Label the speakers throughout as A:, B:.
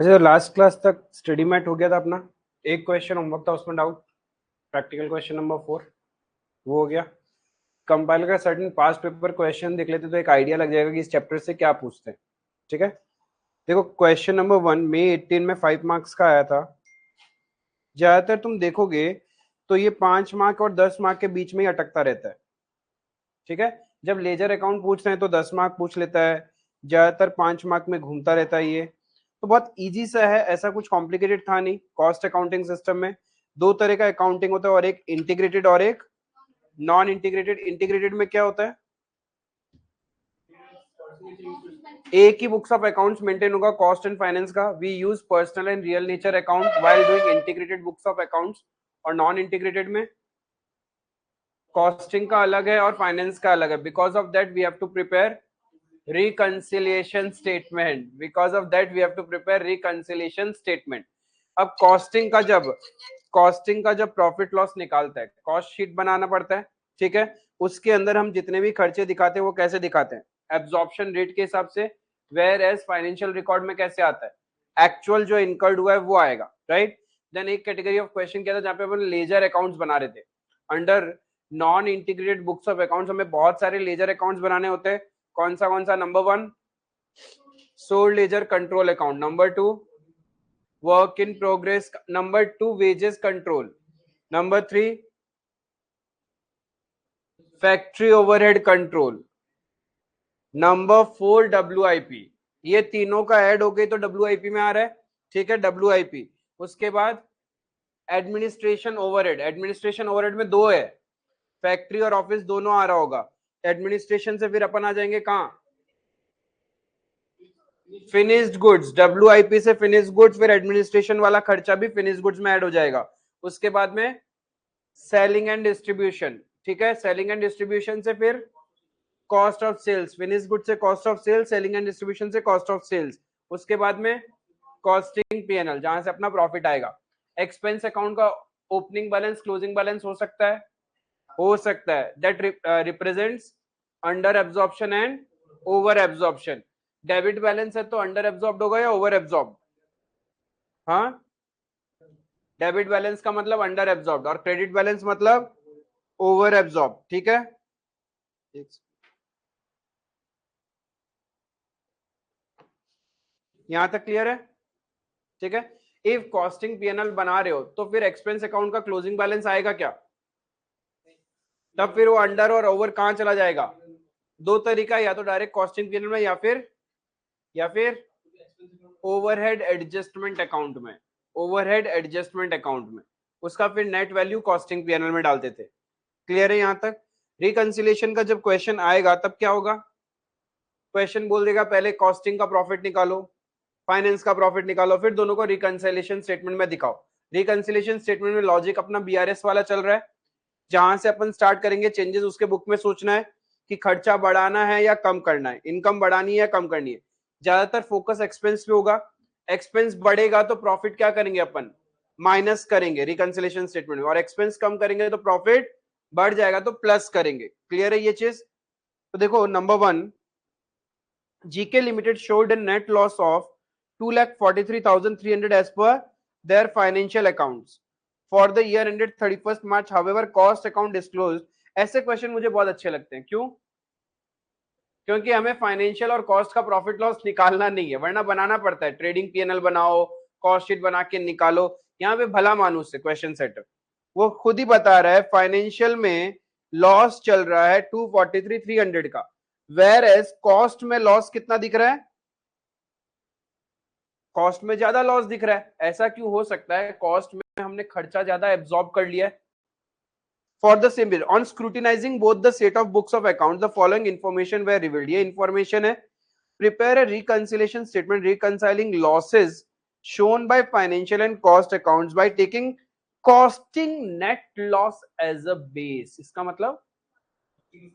A: अच्छा, last class तक study mat हो गया था अपना। एक क्वेश्चन होमवर्क था, उसमें डाउट, प्रैक्टिकल क्वेश्चन नंबर 4 वो हो गया। कंपाइलर का सर्टेन पास्ट पेपर क्वेश्चन देख लेते तो एक आइडिया लग जाएगा कि इस चैप्टर से क्या पूछते हैं। ठीक है, देखो क्वेश्चन नंबर 1 मई 18 में 5 मार्क्स का आया था। ज्यादातर तुम देखोगे तो ये 5 मार्क और 10 मार्क के बीच में ही अटकता रहता है। ठीक है, जब लेजर अकाउंट पूछते हैं तो 10 मार्क पूछ लेता है, ज्यादातर 5 मार्क में घूमता रहता है। ये तो बहुत इजी सा है, ऐसा कुछ कॉम्प्लिकेटेड था नहीं। कॉस्ट अकाउंटिंग सिस्टम में दो तरह का अकाउंटिंग होता है, और एक इंटीग्रेटेड और एक नॉन इंटीग्रेटेड। इंटीग्रेटेड में क्या होता है, एक ही बुक्स ऑफ अकाउंट्स मेंटेन होगा कॉस्ट एंड फाइनेंस का। We use personal and real nature account while doing integrated books of accounts. और नॉन इंटीग्रेटेड में कॉस्टिंग का अलग है और फाइनेंस का अलग है। Because of that we have to prepare reconciliation statement, because of that we have to prepare reconciliation statement. अब कॉस्टिंग का जब प्रॉफिट लॉस निकालता है, कॉस्ट शीट बनाना पड़ता है। ठीक है, उसके अंदर हम जितने भी खर्चे दिखाते हैं वो कैसे दिखाते हैं, एब्जॉर्प्शन रेट के हिसाब से। वेयर एज फाइनेंशियल रिकॉर्ड में कैसे आता है, एक्चुअल जो इनकर्ड हुआ है वो आएगा, राइट। देन एक कैटेगरी ऑफ क्वेश्चन क्या था जहाँ पे अपन लेजर अकाउंट्स बना रहे थे। Under non integrated books of accounts हमें बहुत सारे लेजर अकाउंट्स बनाने होते हैं। कौन सा number 1 sold laser control account, number 2 work in progress, number 2 wages control, number 3 factory overhead control, number 4 WIP। ये तीनों का ऐड हो गई तो WIP में आ रहा है। ठीक है, WIP। उसके बाद एडमिनिस्ट्रेशन ओवरहेड, एडमिनिस्ट्रेशन ओवरहेड में दो है, फैक्ट्री और ऑफिस दोनों आ रहा होगा। एडमिनिस्ट्रेशन से फिर अपन आ जाएंगे कहां, फिनिश्ड गुड्स, WIP से फिनिश्ड गुड्स, फिर एडमिनिस्ट्रेशन वाला खर्चा भी फिनिश्ड गुड्स में ऐड हो जाएगा। उसके बाद में सेलिंग एंड डिस्ट्रीब्यूशन। ठीक है, सेलिंग एंड डिस्ट्रीब्यूशन से फिर cost of sales, finished goods से cost of sales, selling and distribution से कॉस्ट ऑफ सेल्स। उसके बाद में कॉस्टिंग P&L जहां से अपना प्रॉफिट आएगा। एक्सपेंस अकाउंट का ओपनिंग बैलेंस क्लोजिंग बैलेंस हो सकता है that represents under absorption and over absorption. Debit balance है तो अंडर एब्जॉर्ब्ड होगा या ओवर एब्जॉर्ब्ड, हाँ, डेबिट बैलेंस का मतलब अंडर एब्जॉर्ब्ड और क्रेडिट बैलेंस मतलब ओवर एब्जॉर्ब। ठीक है, यहां तक क्लियर है। ठीक है, इफ कॉस्टिंग P&L बना रहे हो तो फिर एक्सपेंस अकाउंट का क्लोजिंग बैलेंस आएगा क्या, तब फिर वो अंडर और ओवर कहां चला जाएगा। दो तरीका, या तो डायरेक्ट कॉस्टिंग P&L में या फिर ओवरहेड एडजस्टमेंट अकाउंट में, ओवरहेड एडजस्टमेंट अकाउंट में उसका फिर नेट वैल्यू कॉस्टिंग P&L में डालते थे। क्लियर है यहां तक। रिकंसिलेशन का जब क्वेश्चन आएगा तब क्या होगा, क्वेश्चन बोल देगा पहले कॉस्टिंग का प्रॉफिट निकालो, फाइनेंस का प्रॉफिट निकालो, फिर दोनों को रिकंसिलेशन स्टेटमेंट में दिखाओ। रिकंसिलेशन स्टेटमेंट में लॉजिक अपना BRS वाला चल रहा है, जहां से अपन स्टार्ट करेंगे चेंजेस उसके बुक में सोचना है कि खर्चा बढ़ाना है या कम करना है, इनकम बढ़ानी है या कम करनी है। ज्यादातर फोकस एक्सपेंस पे होगा, एक्सपेंस बढ़ेगा तो प्रॉफिट क्या करेंगे अपन, माइनस करेंगे रिकंसिलेशन स्टेटमेंट में, और एक्सपेंस कम करेंगे तो प्रॉफिट बढ़ जाएगा तो प्लस करेंगे। क्लियर है ये चीज। तो देखो number 1, GK Limited showed a net loss of 2,43,300 as per their financial accounts for the year ended 31st March. However, cost account disclosed. ऐसे क्वेश्चन मुझे बहुत अच्छे लगते हैं, क्यों, क्योंकि हमें फाइनेंशियल और कॉस्ट का प्रॉफिट लॉस निकालना नहीं है, वरना बनाना पड़ता है। ट्रेडिंग P&L बनाओ, कॉस्ट शीट बना के निकालो। यहाँ पे भला मानुस से क्वेश्चन सेट वो खुद ही बता रहा है फाइनेंशियल में लॉस चल रहा है 243,300 का, वेयर एज कॉस्ट में लॉस कितना दिख रहा है, कॉस्ट में ज्यादा लॉस दिख रहा है। ऐसा क्यों हो सकता है, कॉस्ट में हमने खर्चा ज्यादा एब्जॉर्ब कर लिया है। For the same period on scrutinising both the set of books of account the following information were revealed. ये इंफॉर्मेशन है, prepare a reconciliation statement reconciling losses shown by financial and cost accounts by taking costing net loss as a base। इसका मतलब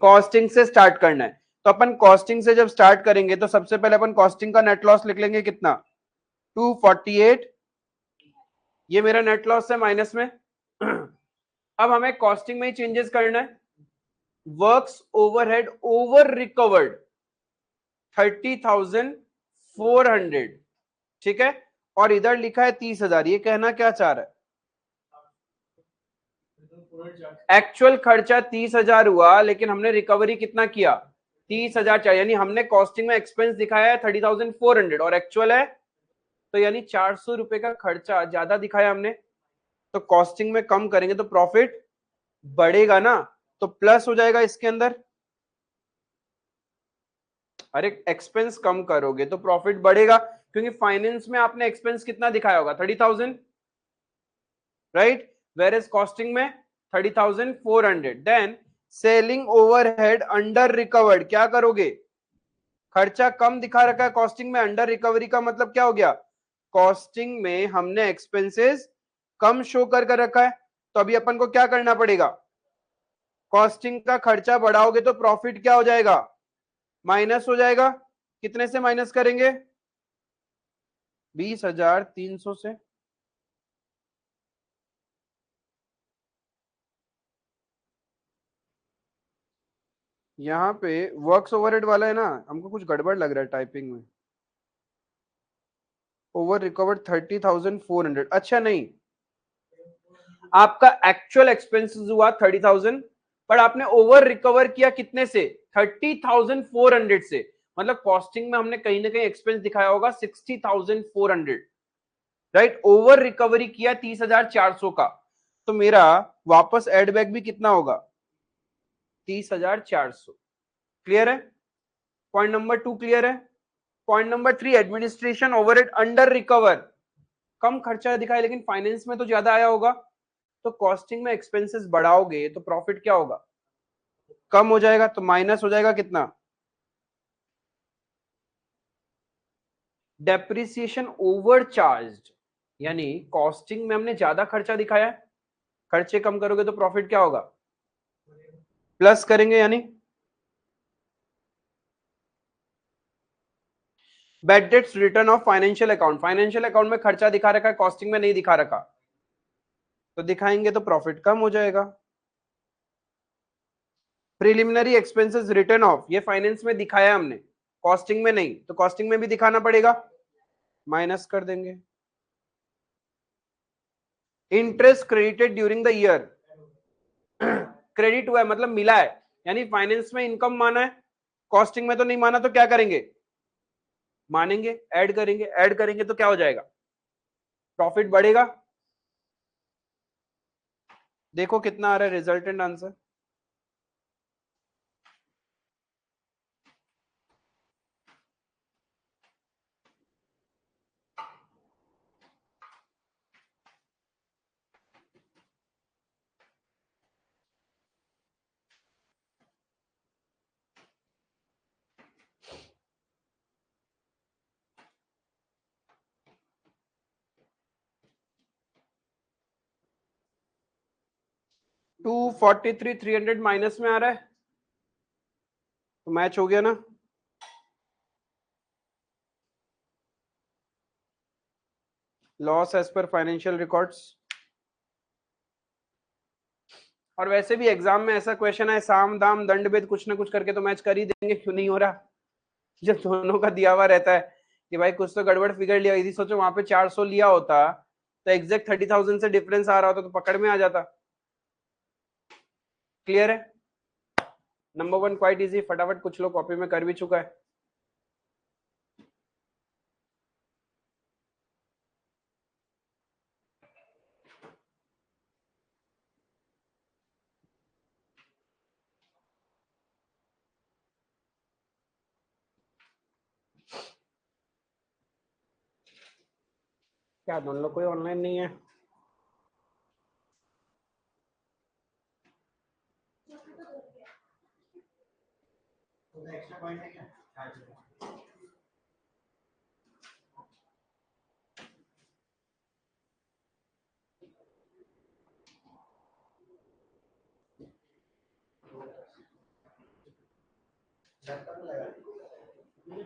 A: costing से start करना है, तो अपन costing से जब स्टार्ट करेंगे तो सबसे पहले अपन कॉस्टिंग का नेट लॉस लिख लेंगे कितना, 248, ये मेरा नेट लॉस है माइनस में। अब हमें कॉस्टिंग में ही चेंजेस करना है, वर्क्स ओवरहेड ओवर रिकवर्ड, 30,400, ठीक है, और इधर लिखा है 30,000। ये कहना क्या चाह रहा है? एक्चुअल खर्चा 30,000 हुआ, लेकिन हमने रिकवरी कितना किया? 30,000 चाहिए, यानी हमने कॉस्टिंग में एक्सपेंस दिखाया है 30,400 और एक्चुअल है, तो यानी 400 रुपए का खर्चा ज्यादा दिखाया हमने। तो कॉस्टिंग में कम करेंगे तो प्रॉफिट बढ़ेगा ना, तो प्लस हो जाएगा इसके अंदर। अरे एक्सपेंस कम करोगे तो प्रॉफिट बढ़ेगा, क्योंकि फाइनेंस में आपने एक्सपेंस कितना दिखाया होगा? 30,000, राइट, वेर इज कॉस्टिंग में 30,400। Then selling overhead under recovered, क्या करोगे? खर्चा कम दिखा रखा है कॉस्टिंग में, अंडर रिकवरी का मतलब क्या हो गया? कॉस्टिंग में हमने एक्सपेंसेस कम शो कर रखा है, तो अभी अपन को क्या करना पड़ेगा? कॉस्टिंग का खर्चा बढ़ाओगे तो प्रॉफिट क्या हो जाएगा? माइनस हो जाएगा। कितने से माइनस करेंगे? 20,300 से। यहाँ पे वर्क्स ओवरहेड वाला है ना, हमको कुछ गड़बड़ लग रहा है टाइपिंग में। ओवर रिकवर्ड 30,400, अच्छा नहीं, आपका एक्चुअल एक्सपेंसेस हुआ 30,000, पर आपने ओवर रिकवर किया कितने से? 30,400 से। मतलब कॉस्टिंग में हमने कहीं ना कहीं एक्सपेंस दिखाया होगा 60,400, राइट। ओवर रिकवरी किया 30,400 का, तो मेरा वापस एडबैक भी कितना होगा? 30,400। क्लियर है? पॉइंट नंबर 2 क्लियर है? Point number 3, administration overhead under recover, कम खर्चा दिखाया लेकिन फाइनेंस में तो ज्यादा आया होगा, तो कॉस्टिंग में एक्सपेंसेस बढ़ाओगे तो प्रॉफिट क्या होगा? कम हो जाएगा, तो माइनस हो जाएगा कितना? डेप्रिसिएशन ओवर चार्ज, यानी कॉस्टिंग में हमने ज्यादा खर्चा दिखाया है, खर्चे कम करोगे तो प्रॉफिट क्या होगा? प्लस करेंगे, यानी bad debts return of financial account, financial account में खर्चा दिखा रखा है, कॉस्टिंग में नहीं दिखा रखा, तो दिखाएंगे तो प्रॉफिट कम हो जाएगा। प्रिलिमिनरी एक्सपेंसेस रिटर्न ऑफ, ये फाइनेंस में दिखाया हमने, कॉस्टिंग में नहीं, तो कॉस्टिंग में भी दिखाना पड़ेगा, माइनस कर देंगे। Interest credited during the year, credit हुआ है मतलब मिला है, यानी फाइनेंस में इनकम माना है, कॉस्टिंग में तो नहीं माना, तो क्या करेंगे? मानेंगे, ऐड करेंगे, ऐड करेंगे तो क्या हो जाएगा? प्रॉफिट बढ़ेगा। देखो कितना आ रहा है रिजल्टेंट आंसर। टू 43 300 माइनस में आ रहा है, तो मैच हो गया ना। Loss as per financial records. और वैसे भी एग्जाम में ऐसा क्वेश्चन है, साम दाम दंड भेद कुछ ना कुछ करके तो मैच कर ही देंगे, क्यों नहीं हो रहा? जब दोनों का दिया हुआ रहता है कि भाई कुछ तो गड़बड़ फिगर लिया, यदि सोचो वहां पे 400 लिया होता तो एग्जैक्ट 30,000 से डिफरेंस आ रहा होता तो पकड़ में आ जाता। क्लियर है? नंबर 1 क्वाइट इजी, फटाफट कुछ लोग कॉपी में कर भी चुका है। क्या दोनों लोग कोई ऑनलाइन नहीं है?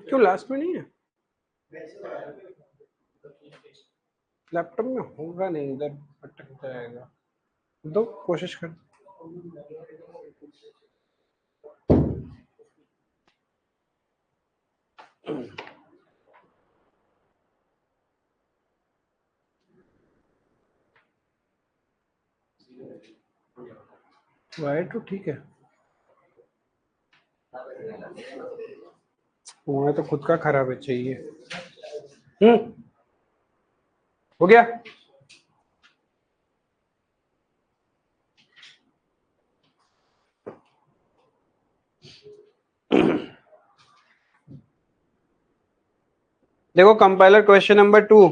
A: क्यों लास्ट में नहीं है? लैपटॉप में होगा नहीं, इधर अटक जाएगा। दो कोशिश कर। वायर तो ठीक है, वो तो खुद का खराब है, चाहिए। हो गया। देखो कंपाइलर क्वेश्चन नंबर 2।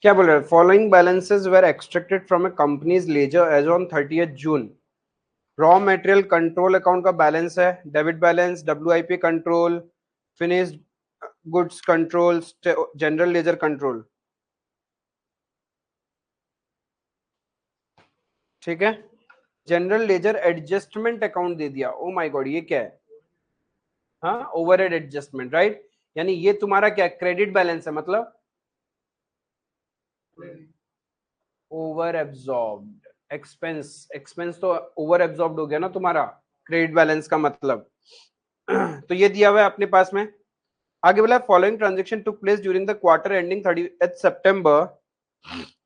A: क्या बोल रहे हैं? Following balances were extracted from a company's ledger as on 30th June. Raw material control account का बैलेंस है, debit balance, WIP control, finished goods control, general ledger control. ठीक है, जनरल लेजर एडजस्टमेंट अकाउंट दे दिया। Oh my God, ये क्या है? हाँ, ओवरहेड एडजस्टमेंट, राइट। यानी ये तुम्हारा क्या, क्रेडिट बैलेंस है, मतलब ओवर एब्जॉर्ब्ड एक्सपेंस। एक्सपेंस तो ओवर एब्जॉर्ब्ड हो गया ना तुम्हारा, क्रेडिट बैलेंस का मतलब। तो ये दिया हुआ है अपने पास में। आगे बोला following transaction took place during the quarter ending 30th September.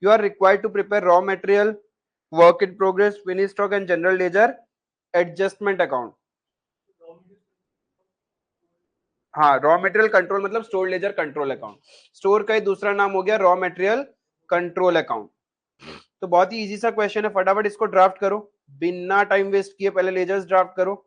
A: You are required to prepare raw material, work in progress, finish stock and general ledger adjustment account. हाँ, रॉ मटेरियल कंट्रोल मतलब store ledger control account. Store का ही दूसरा नाम हो गया raw material control account. तो बहुत ही इजी सा क्वेश्चन है, फटाफट इसको ड्राफ्ट करो, बिना टाइम वेस्ट किए पहले लेजर्स ड्राफ्ट करो।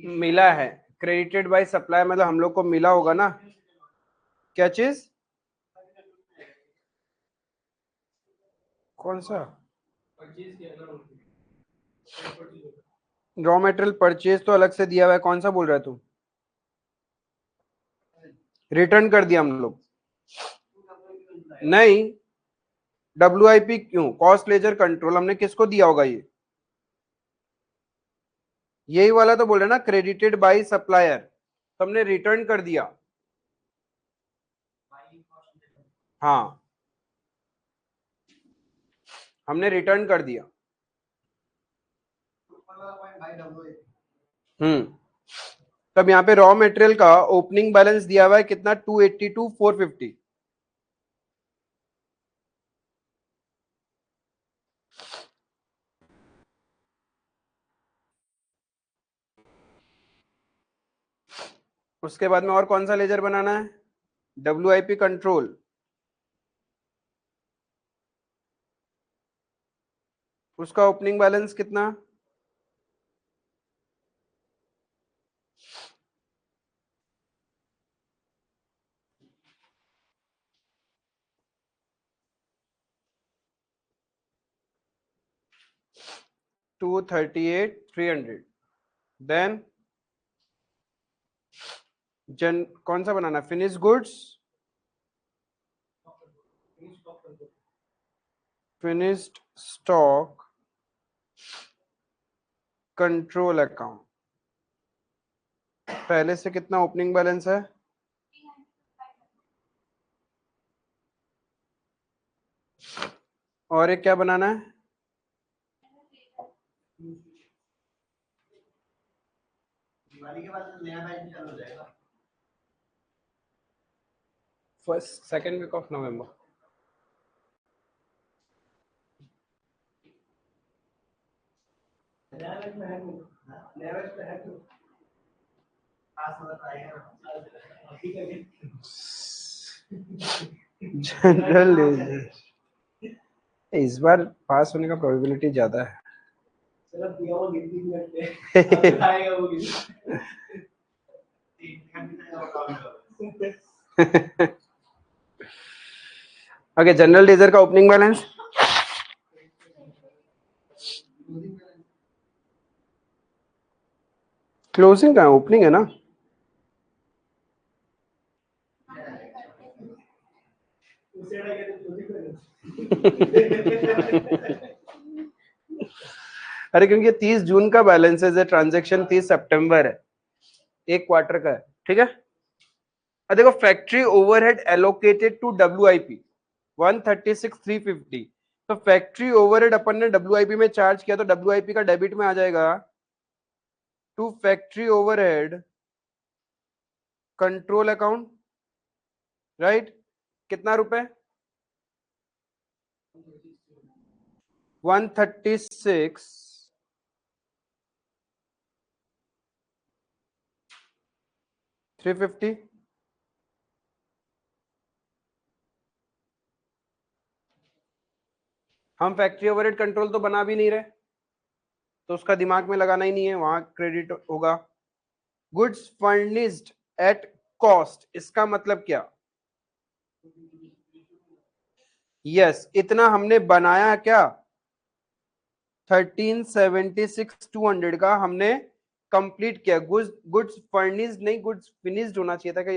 A: मिला है, क्रेडिटेड बाय सप्लाई मतलब हम लोग को मिला होगा ना। क्या चीज? कौन सा? रॉ मटेरियल परचेज तो अलग से दिया हुआ है, कौन सा बोल रहा है तू? रिटर्न कर दिया हम लोग। नहीं, डब्ल्यूआईपी क्यों, कॉस्ट लेजर कंट्रोल हमने किसको दिया होगा? ये यही वाला तो बोल रहे ना, क्रेडिटेड बाय सप्लायर, तो हमने रिटर्न कर दिया। हाँ, हमने रिटर्न कर दिया। तब यहाँ पे रॉ मटेरियल का ओपनिंग बैलेंस दिया हुआ है कितना, 282,450। उसके बाद में और कौन सा लेजर बनाना है? WIP control. उसका ओपनिंग बैलेंस कितना? $238,300। देन जन कौन सा बनाना, finish goods, finished stock control account. पहले से कितना ओपनिंग बैलेंस है? और एक क्या बनाना है? First second week of November. General ledger इस बार पास होने का प्रोबेबिलिटी ज्यादा है। ओके, जनरल लेजर का ओपनिंग बैलेंस क्लोजिंग का है, ओपनिंग है ना। अरे क्योंकि 30 जून का बैलेंस है, ट्रांजैक्शन 30 सितंबर है, एक क्वार्टर का है, ठीक है। अब देखो factory overhead allocated to WIP 136,350, तो फैक्ट्री ओवरहेड अपन ने डब्ल्यूआईपी में चार्ज किया, तो डब्ल्यूआईपी का डेबिट में आ जाएगा to factory overhead control account, right. कितना रुपए 136 350। हम फैक्ट्री ओवरहेड कंट्रोल तो बना भी नहीं रहे, तो उसका दिमाग में लगाना ही नहीं है, वहां क्रेडिट होगा। गुड्स फर्निश्ड एट कॉस्ट, इसका मतलब क्या, यस इतना हमने बनाया क्या, 1376,200 का हमने कंप्लीट किया। गुड्स फर्निश्ड नहीं, गुड्स फिनिश्ड होना चाहिए था क्या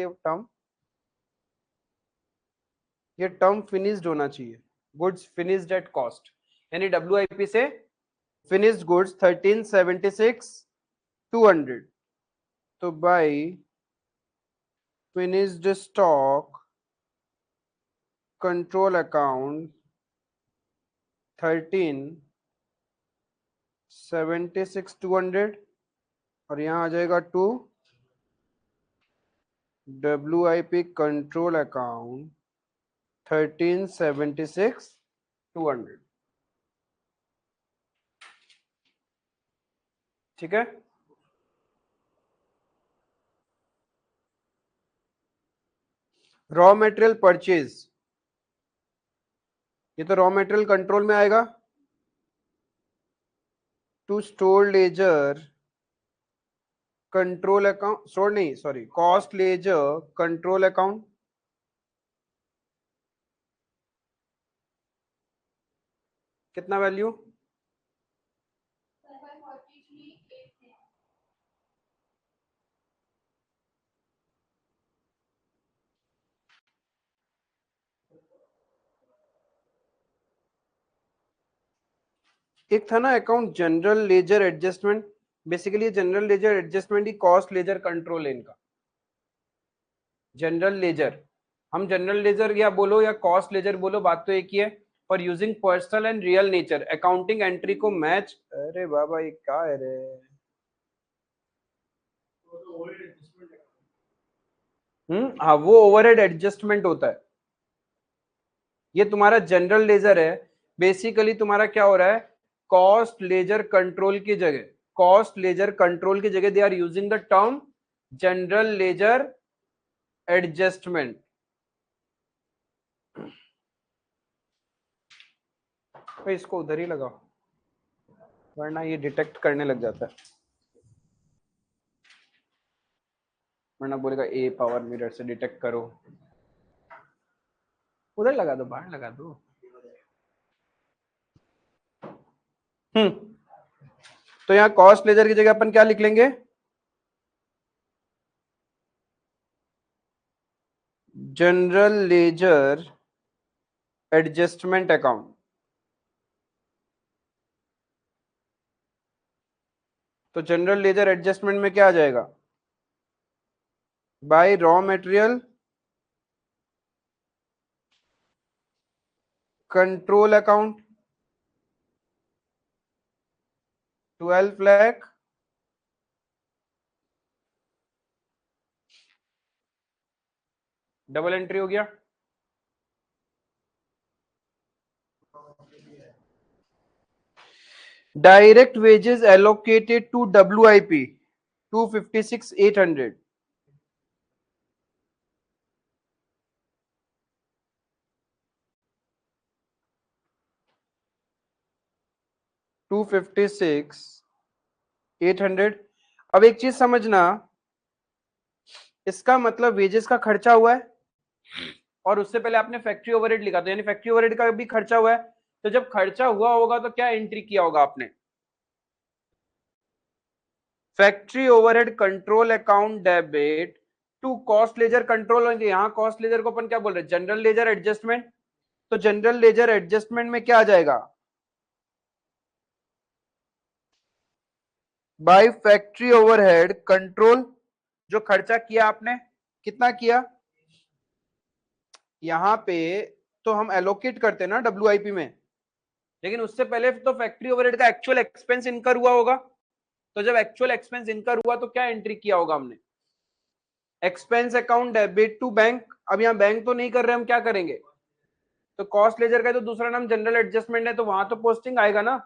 A: ये टर्म फिनिश्ड होना चाहिए। गुड्स फिनिश्ड एट कॉस्ट, यानी डब्ल्यूआईपी से फिनिश्ड गुड्स 1376,200, तो by finished stock control account 1376,200, और यहां आ जाएगा टू डब्ल्यूआईपी कंट्रोल अकाउंट 1376,200, ठीक है। रॉ मटेरियल परचेज, ये तो रॉ मटेरियल कंट्रोल में आएगा। To store ledger control account, store नहीं sorry, cost ledger control account, कितना वैल्यू, एक था ना account general ledger adjustment, basically general ledger adjustment ही कॉस्ट लेजर कंट्रोल है इनका। जनरल लेजर, हम जनरल लेजर या बोलो या कॉस्ट लेजर बोलो, बात तो एक ही है। For using personal and real nature accounting entry को मैच, अरे बाबा ये क्या है रे, हाँ वो ओवरहेड एडजस्टमेंट होता है। ये तुम्हारा जनरल लेजर है, बेसिकली तुम्हारा क्या हो रहा है, कॉस्ट लेजर कंट्रोल की जगह, कॉस्ट लेजर कंट्रोल की जगह दे are using the term general ledger adjustment. तो इसको उधर ही लगाओ, वरना ये डिटेक्ट करने लग जाता है, वरना बोलेगा ए पावर मिरर से डिटेक्ट करो। उधर लगा दो, बाहर लगा दो। तो यहाँ कॉस्ट लेजर की जगह अपन क्या लिख लेंगे, जनरल लेजर एडजस्टमेंट अकाउंट। तो जनरल लेजर एडजस्टमेंट में क्या आ जाएगा, by raw material control account 12 lakh, double entry हो गया। Direct wages allocated to WIP 256,800. 256,800. अब एक चीज समझना, इसका मतलब वेजेस का खर्चा हुआ है और उससे पहले आपने फैक्ट्री ओवरहेड लिखा, तो यानी फैक्ट्री ओवरहेड का भी खर्चा हुआ है. तो जब खर्चा हुआ होगा तो क्या एंट्री किया होगा आपने? Factory overhead control account debit to cost ledger control. यहां कॉस्ट लेजर को अपन क्या बोल रहे हैं? General ledger adjustment. तो जनरल लेजर एडजस्टमेंट में क्या आ जाएगा? By factory overhead control. जो खर्चा किया आपने, कितना किया यहां पे, तो हम एलोकेट करते हैं ना WIP में, लेकिन उससे पहले तो फैक्ट्री ओवरहेड का एक्चुअल एक्सपेंस इनकर हुआ होगा. तो जब एक्चुअल एक्सपेंस इनकर हुआ तो क्या एंट्री किया होगा हमने? Expense account debit to bank. अब यहाँ बैंक तो नहीं कर रहे, हम क्या करेंगे? तो कॉस्ट लेजर का तो दूसरा नाम जनरल एडजस्टमेंट है, तो वहां तो पोस्टिंग आएगा ना.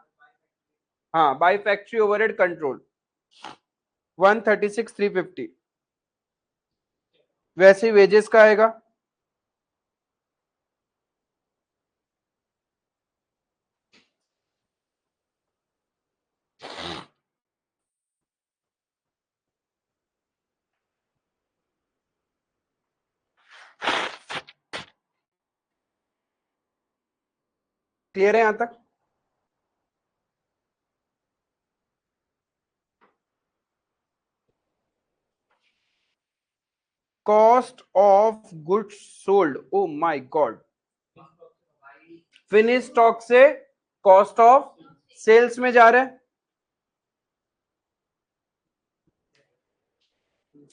A: हाँ, बाय फैक्ट्री ओवरहेड कंट्रोल 136,350. वैसे वेजेस का आएगा क्लियर है यहां तक? Cost of goods sold. Oh my god. Finish stock से कॉस्ट ऑफ सेल्स में जा रहा है.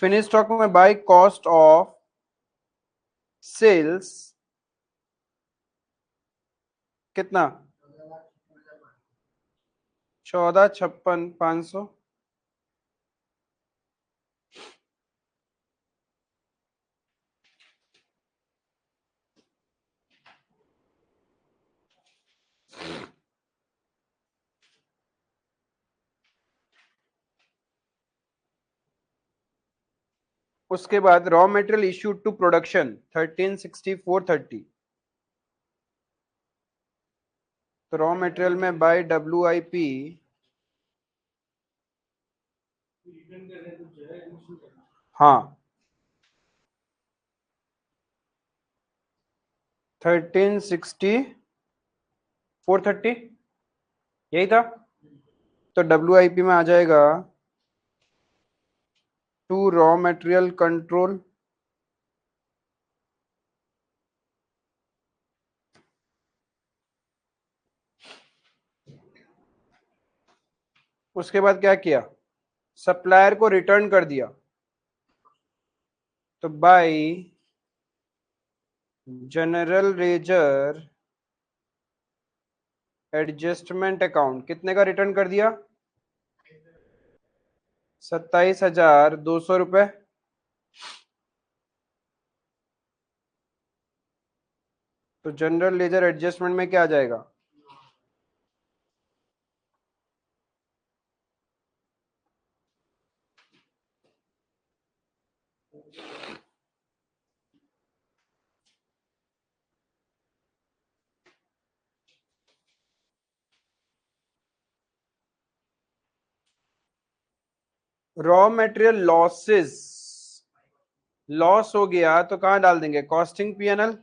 A: फिनिश स्टॉक में बाय कॉस्ट ऑफ सेल्स कितना? 14,56,500. उसके बाद raw material issued to production 136430. तो रॉ मेटेरियल में बाय WIP हाँ 136430 यही था. तो WIP में आ जाएगा टू रॉ मेटेरियल कंट्रोल उसके बाद क्या किया? सप्लायर को रिटर्न कर दिया. तो bye general ledger adjustment account कितने का रिटर्न कर दिया? 27,200 रुपए. तो जनरल लेजर एडजस्टमेंट में क्या आ जाएगा? Raw material losses. लॉस हो गया तो कहां डाल देंगे? Costing PNL.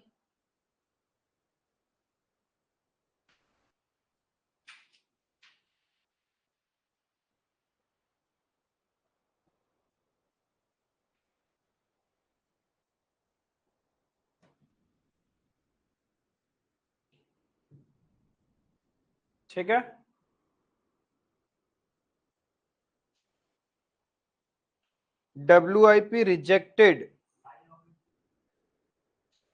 A: ठीक है. WIP rejected.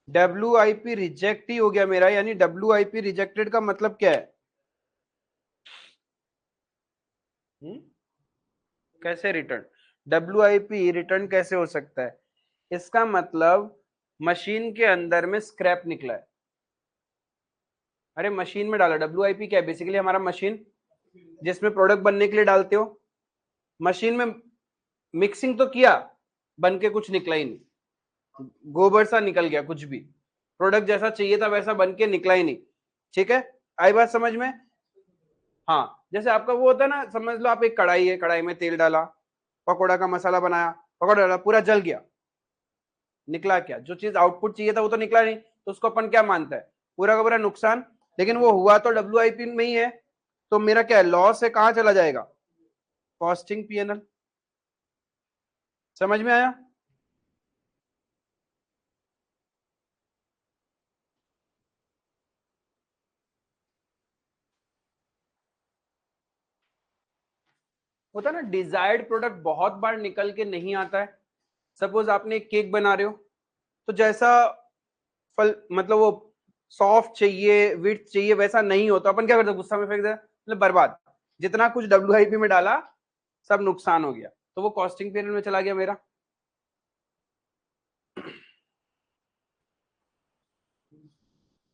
A: WIP रिजेक्ट ही हो गया मेरा, यानी WIP रिजेक्टेड का मतलब क्या है? कैसे रिटर्न? WIP रिटर्न कैसे हो सकता है? इसका मतलब मशीन के अंदर में स्क्रैप निकला है. अरे मशीन में डाला, WIP क्या है? बेसिकली हमारा मशीन जिसमें प्रोडक्ट बनने के लिए डालते हो, मशीन में मिक्सिंग तो किया, बन के कुछ निकला ही नहीं, गोबर सा निकल गया, कुछ भी प्रोडक्ट जैसा चाहिए था वैसा बन के निकला ही नहीं। ठीक है, आई बात समझ में? हाँ, जैसे आपका वो होता है ना, समझ लो आप एक कढ़ाई है, कढ़ाई में तेल डाला, पकौड़ा का मसाला बनाया, पकौड़ा डाला, पूरा जल गया, निकला क्या? जो चीज आउटपुट चाहिए था वो तो निकला नहीं, तो उसको अपन क्या मानता है? पूरा का पूरा नुकसान। लेकिन वो हुआ तो WIP में ही है, तो मेरा क्या है? लॉस है, कहां चला जाएगा? Costing PNL। समझ में आया? होता है ना, डिजायर्ड प्रोडक्ट बहुत बार निकल के नहीं आता है। सपोज आपने एक केक बना रहे हो, तो जैसा फल मतलब वो सॉफ्ट चाहिए, विड्थ चाहिए, वैसा नहीं होता, अपन क्या करते हैं? गुस्सा में फेंक देते, मतलब बर्बाद। जितना कुछ WIP में डाला सब नुकसान हो गया, तो वो कॉस्टिंग पीरियड में चला गया मेरा।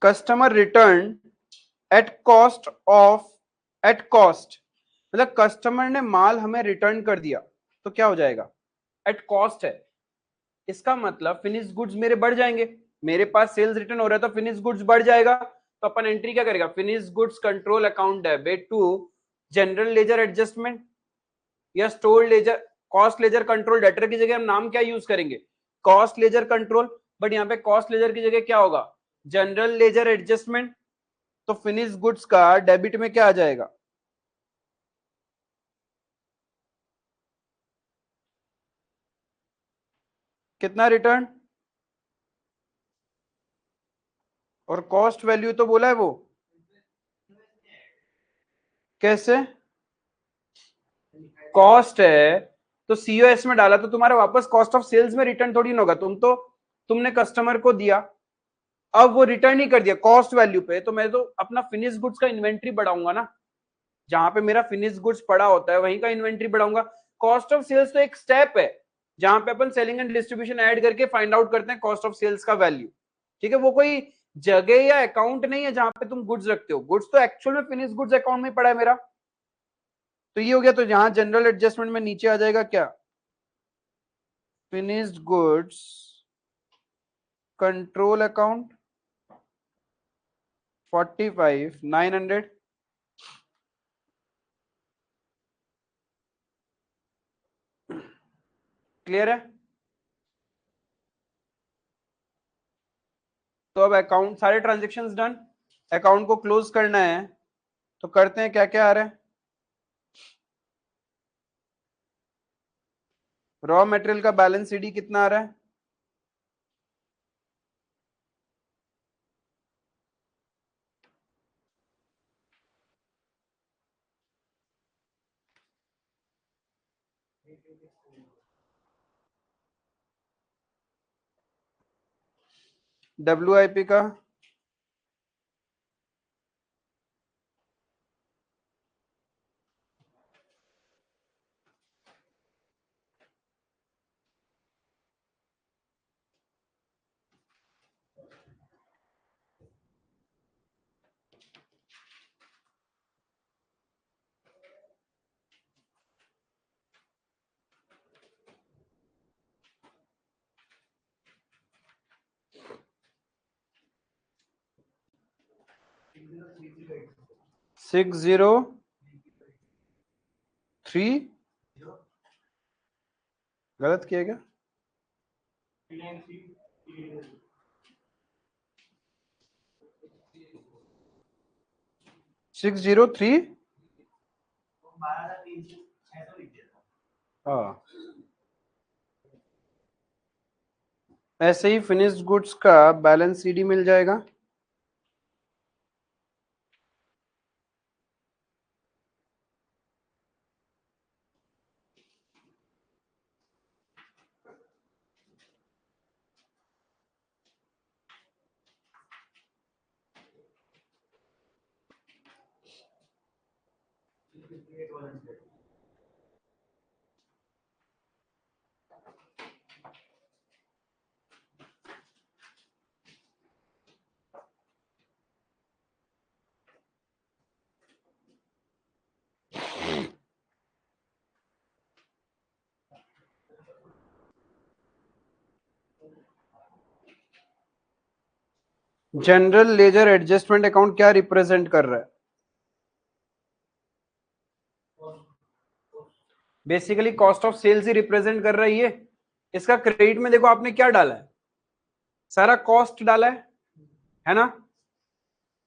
A: Customer return at cost of, at cost मतलब कस्टमर ने माल हमें रिटर्न कर दिया, तो क्या हो जाएगा? एट कॉस्ट है, इसका मतलब फिनिश गुड्स मेरे बढ़ जाएंगे। मेरे पास सेल्स रिटर्न हो रहा है तो फिनिश गुड्स बढ़ जाएगा, तो अपन एंट्री क्या करेगा? Finish goods control account debit to general ledger adjustment या store ledger, cost ledger control debtor की जगह हम नाम क्या यूज करेंगे? Cost ledger control. बट यहाँ पे कॉस्ट लेजर की जगह क्या होगा? General ledger adjustment. तो फिनिश गुड्स का डेबिट में क्या आ जाएगा? कितना रिटर्न? और कॉस्ट वैल्यू तो बोला है वो, कैसे? कॉस्ट है तो COS में डाला, तो तुम्हारा वापस कॉस्ट ऑफ सेल्स में रिटर्न थोड़ी ना होगा। तुमने कस्टमर को दिया, अब वो रिटर्न ही कर दिया कॉस्ट वैल्यू पे, तो मैं तो अपना फिनिश गुड्स का इन्वेंट्री बढ़ाऊंगा ना। जहां पे मेरा फिनिश गुड्स पड़ा होता है वहीं का इन्वेंट्री बढ़ाऊंगा। कॉस्ट ऑफ सेल्स तो एक स्टेप है जहां पे अपन सेलिंग एंड डिस्ट्रीब्यूशन ऐड करके फाइंड आउट करते हैं कॉस्ट ऑफ सेल्स का वैल्यू। ठीक है, वो कोई जगह या अकाउंट नहीं है जहां पे तुम गुड्स रखते हो। गुड्स तो एक्चुअल में फिनिश गुड्स अकाउंट में पड़ा है मेरा। तो ये हो गया, तो यहां जनरल एडजस्टमेंट में नीचे आ जाएगा क्या? Finished goods control account 45,900। Clear है? तो अब अकाउंट सारे ट्रांजेक्शन्स डन, अकाउंट को क्लोज करना है, तो करते हैं। क्या क्या आ रहा है? रॉ मटेरियल का बैलेंस CD कितना आ रहा है? WIP का 603, गलत किया क्या? 603। हाँ, ऐसे ही फिनिश्ड गुड्स का बैलेंस CD मिल जाएगा। जनरल लेजर एडजस्टमेंट अकाउंट क्या रिप्रेजेंट कर रहा है? बेसिकली कॉस्ट ऑफ सेल्स ही रिप्रेजेंट कर रहा है ये। इसका क्रेडिट में देखो आपने क्या डाला है, सारा कॉस्ट डाला है ना।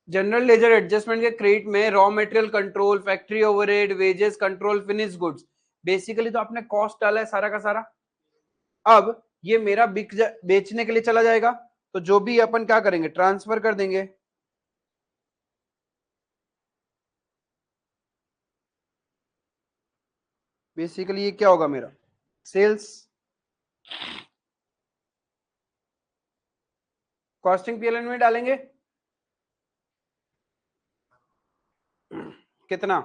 A: जनरल लेजर एडजस्टमेंट के क्रेडिट में raw material control, factory overhead, wages control, finish goods, basically तो आपने कॉस्ट डाला है सारा का सारा। अब ये मेरा बेचने के लिए चला जाएगा, तो जो भी अपन क्या करेंगे, ट्रांसफर कर देंगे। बेसिकली ये क्या होगा मेरा, सेल्स। कॉस्टिंग पीएलएन में डालेंगे कितना,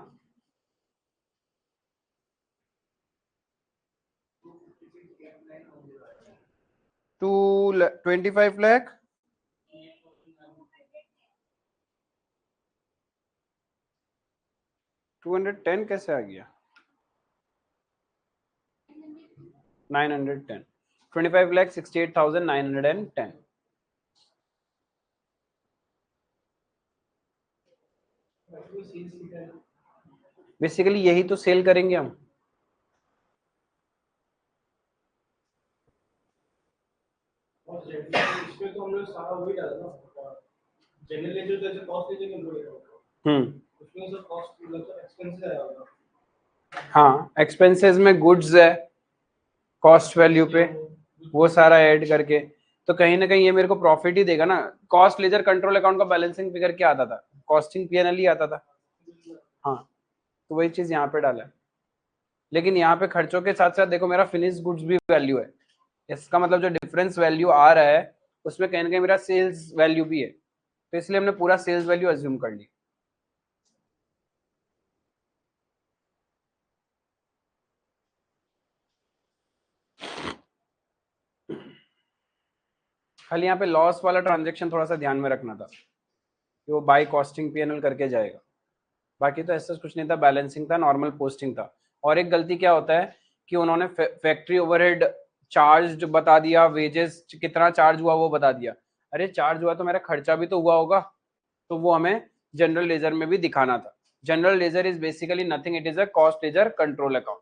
A: 25 लाख। 210 कैसे आ गया, 910, 25,68,910। बेसिकली यही तो सेल करेंगे हम। इसमें तो हमने सारा वही डाला ना, जनरल जो जैसे कॉस्ट लीजिए उसमें सब कॉस्ट मतलब एक्सपेंसेस आया होगा। हाँ, एक्सपेंसेस में गुड्स है, कॉस्ट वैल्यू पे वो सारा ऐड करके, तो कहीं ना कहीं ये मेरे को प्रॉफिट ही देगा ना। कॉस्ट लेजर कंट्रोल अकाउंट का बैलेंसिंग फिगर क्या आता था, कॉस्टिंग पीएनएल ही आता था। हाँ, तो वही चीज यहाँ पे डाला है। लेकिन यहाँ पे खर्चों के साथ साथ देखो मेरा फिनिश गुड्स भी वैल्यू है, इसका मतलब जो डिफरेंस वैल्यू आ रहा है उसमें कहीं ना कहीं मेरा सेल्स वैल्यू भी है, तो इसलिए हमने पूरा सेल्स वैल्यू अज्यूम कर ली। खाली यहाँ पे लॉस वाला ट्रांजेक्शन थोड़ा सा ध्यान में रखना था कि वो बाय कॉस्टिंग पीएनएल करके जाएगा, बाकी तो ऐसा कुछ नहीं था, बैलेंसिंग था, नॉर्मल पोस्टिंग था। और एक गलती क्या होता है कि उन्होंने फैक्ट्री ओवरहेड चार्ज बता दिया, वेजेस कितना चार्ज हुआ वो बता दिया। अरे चार्ज हुआ तो मेरा खर्चा भी तो हुआ होगा, तो वो हमें जनरल लेजर में भी दिखाना था। General ledger is basically nothing, it is a cost ledger control account.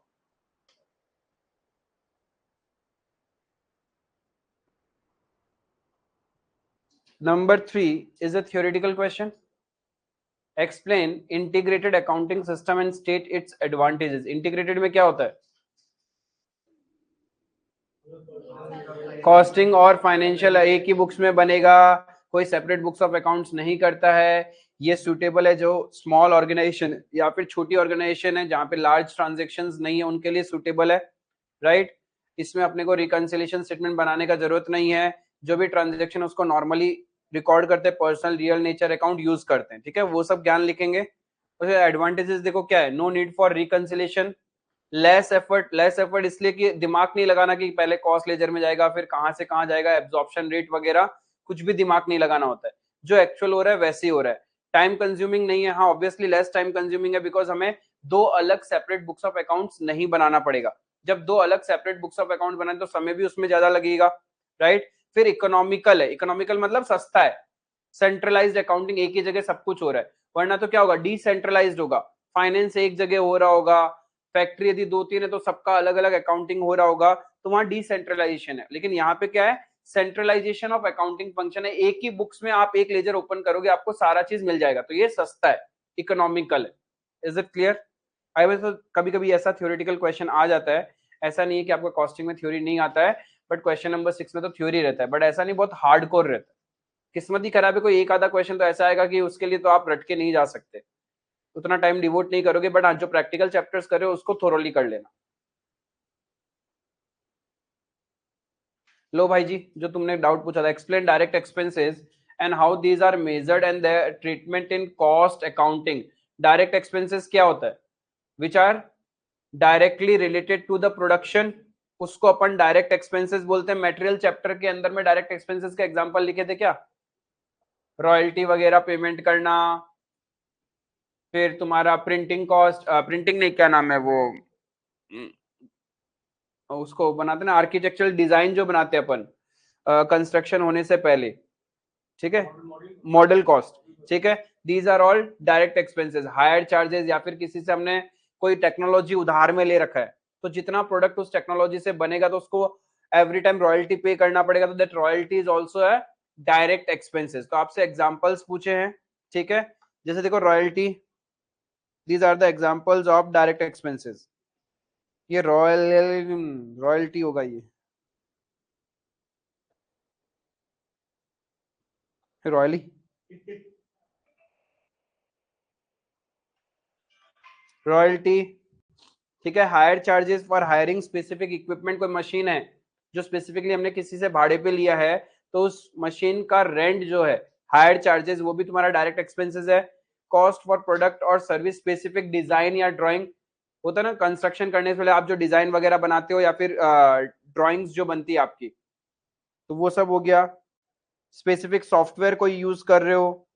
A: Number 3 is a theoretical question. Explain integrated accounting system and state its advantages. Integrated में क्या होता है, कॉस्टिंग और फाइनेंशियल एक ही बुक्स में बनेगा, कोई सेपरेट बुक्स ऑफ अकाउंट्स नहीं करता है। ये सूटेबल है जो स्मॉल ऑर्गेनाइजेशन या फिर छोटी ऑर्गेनाइजेशन है जहाँ पे लार्ज ट्रांजेक्शन्स नहीं है उनके लिए सूटेबल है, राइट। इसमें अपने को रिकंसिलिएशन स्टेटमेंट बनाने का जरूरत नहीं है, जो भी ट्रांजेक्शन उसको नॉर्मली रिकॉर्ड करते हैं, personal real nature account use करते हैं, ठीक है, वो सब ज्ञान लिखेंगे। एडवांटेजेस देखो क्या है, no need for reconciliation, less effort. Less effort इसलिए कि दिमाग नहीं लगाना कि पहले कॉस्ट लेजर में जाएगा फिर कहां से कहां जाएगा, एब्जॉर्प्शन रेट वगैरह कुछ भी दिमाग नहीं लगाना होता है, जो एक्चुअल हो रहा है वैसे ही हो रहा है। टाइम कंज्यूमिंग नहीं है, हाँ ऑब्वियसली लेस टाइम कंज्यूमिंग है, बिकॉज हमें दो अलग सेपरेट बुक्स ऑफ अकाउंट्स नहीं बनाना पड़ेगा। जब दो अलग सेपरेट बुक्स ऑफ अकाउंट बनाए तो समय भी उसमें ज्यादा लगेगा, राइट। फिर इकोनॉमिकल है, इकोनॉमिकल मतलब सस्ता है, सेंट्रलाइज्ड अकाउंटिंग एक ही जगह सब कुछ हो रहा है, वरना तो क्या होगा, डिसेंट्रलाइज्ड होगा, फाइनेंस एक जगह हो रहा होगा, फैक्ट्री यदि 2-3 है तो सबका अलग अलग अकाउंटिंग हो रहा होगा, तो वहां डिसेंट्रलाइजेशन है। लेकिन यहाँ पे क्या है, सेंट्रलाइजेशन ऑफ अकाउंटिंग फंक्शन है, एक ही बुक्स में आप एक लेजर ओपन करोगे आपको सारा चीज मिल जाएगा, तो ये सस्ता है, इकोनॉमिकल है। Is it clear? I was, कभी कभी ऐसा थ्योरेटिकल क्वेश्चन आ जाता है, ऐसा नहीं है कि आपका कॉस्टिंग में थ्योरी नहीं आता है, बट क्वेश्चन नंबर 6 में तो थ्योरी रहता है, बट ऐसा नहीं बहुत हार्डकोर रहता है। किस्मत ही खराब है, कोई एक आधा क्वेश्चन तो ऐसा आएगा कि उसके लिए तो आप रट के नहीं जा सकते, उतना टाइम डिवोट नहीं करोगे, बट हाँ जो प्रैक्टिकल चैप्टर्स कर रहे हो उसको थोरोली कर लेना। लो भाई जी, जो तुमने डाउट पूछा था, explain direct expenses and how these are measured and their treatment in cost accounting. Direct expenses क्या होता है, which are directly related to the production, उसको अपन डायरेक्ट एक्सपेंसेस बोलते हैं। मटेरियल चैप्टर के अंदर में डायरेक्ट एक्सपेंसेस का एग्जांपल लिखे थे क्या, रॉयल्टी वगैरह पेमेंट करना, फिर तुम्हारा प्रिंटिंग कॉस्ट, प्रिंटिंग नहीं क्या नाम है वो, उसको बनाते ना आर्किटेक्चरल डिजाइन जो बनाते हैं अपन कंस्ट्रक्शन होने से पहले, ठीक है, मॉडल कॉस्ट, ठीक है। These are all direct expenses, hire charges, या फिर किसी से हमने कोई टेक्नोलॉजी उधार में ले रखा है, तो जितना प्रोडक्ट उस टेक्नोलॉजी से बनेगा तो उसको एवरी टाइम रॉयल्टी पे करना पड़ेगा, तो दैट रॉयल्टी इज ऑल्सो है डायरेक्ट एक्सपेंसेस। तो आपसे एग्जांपल्स पूछे हैं, ठीक है, जैसे देखो royalty, these are the examples of direct expenses. ये रॉयल्टी होगा, ये रॉयली, रॉयल्टी, ठीक है। Hire charges for hiring specific equipment, कोई मशीन है जो स्पेसिफिकली हमने किसी से भाड़े पे लिया है, तो उस मशीन का रेंट जो है, हायर चार्जेस, वो भी तुम्हारा डायरेक्ट एक्सपेंसेस है। कॉस्ट फॉर प्रोडक्ट और सर्विस स्पेसिफिक डिजाइन या ड्राइंग, होता है ना कंस्ट्रक्शन करने से पहले आप जो डिजाइन वगैरह बनाते हो या फिर ड्राइंग्स जो बनती है आपकी, तो वो सब हो गया। स्पेसिफिक सॉफ्टवेयर कोई यूज कर रहे हो।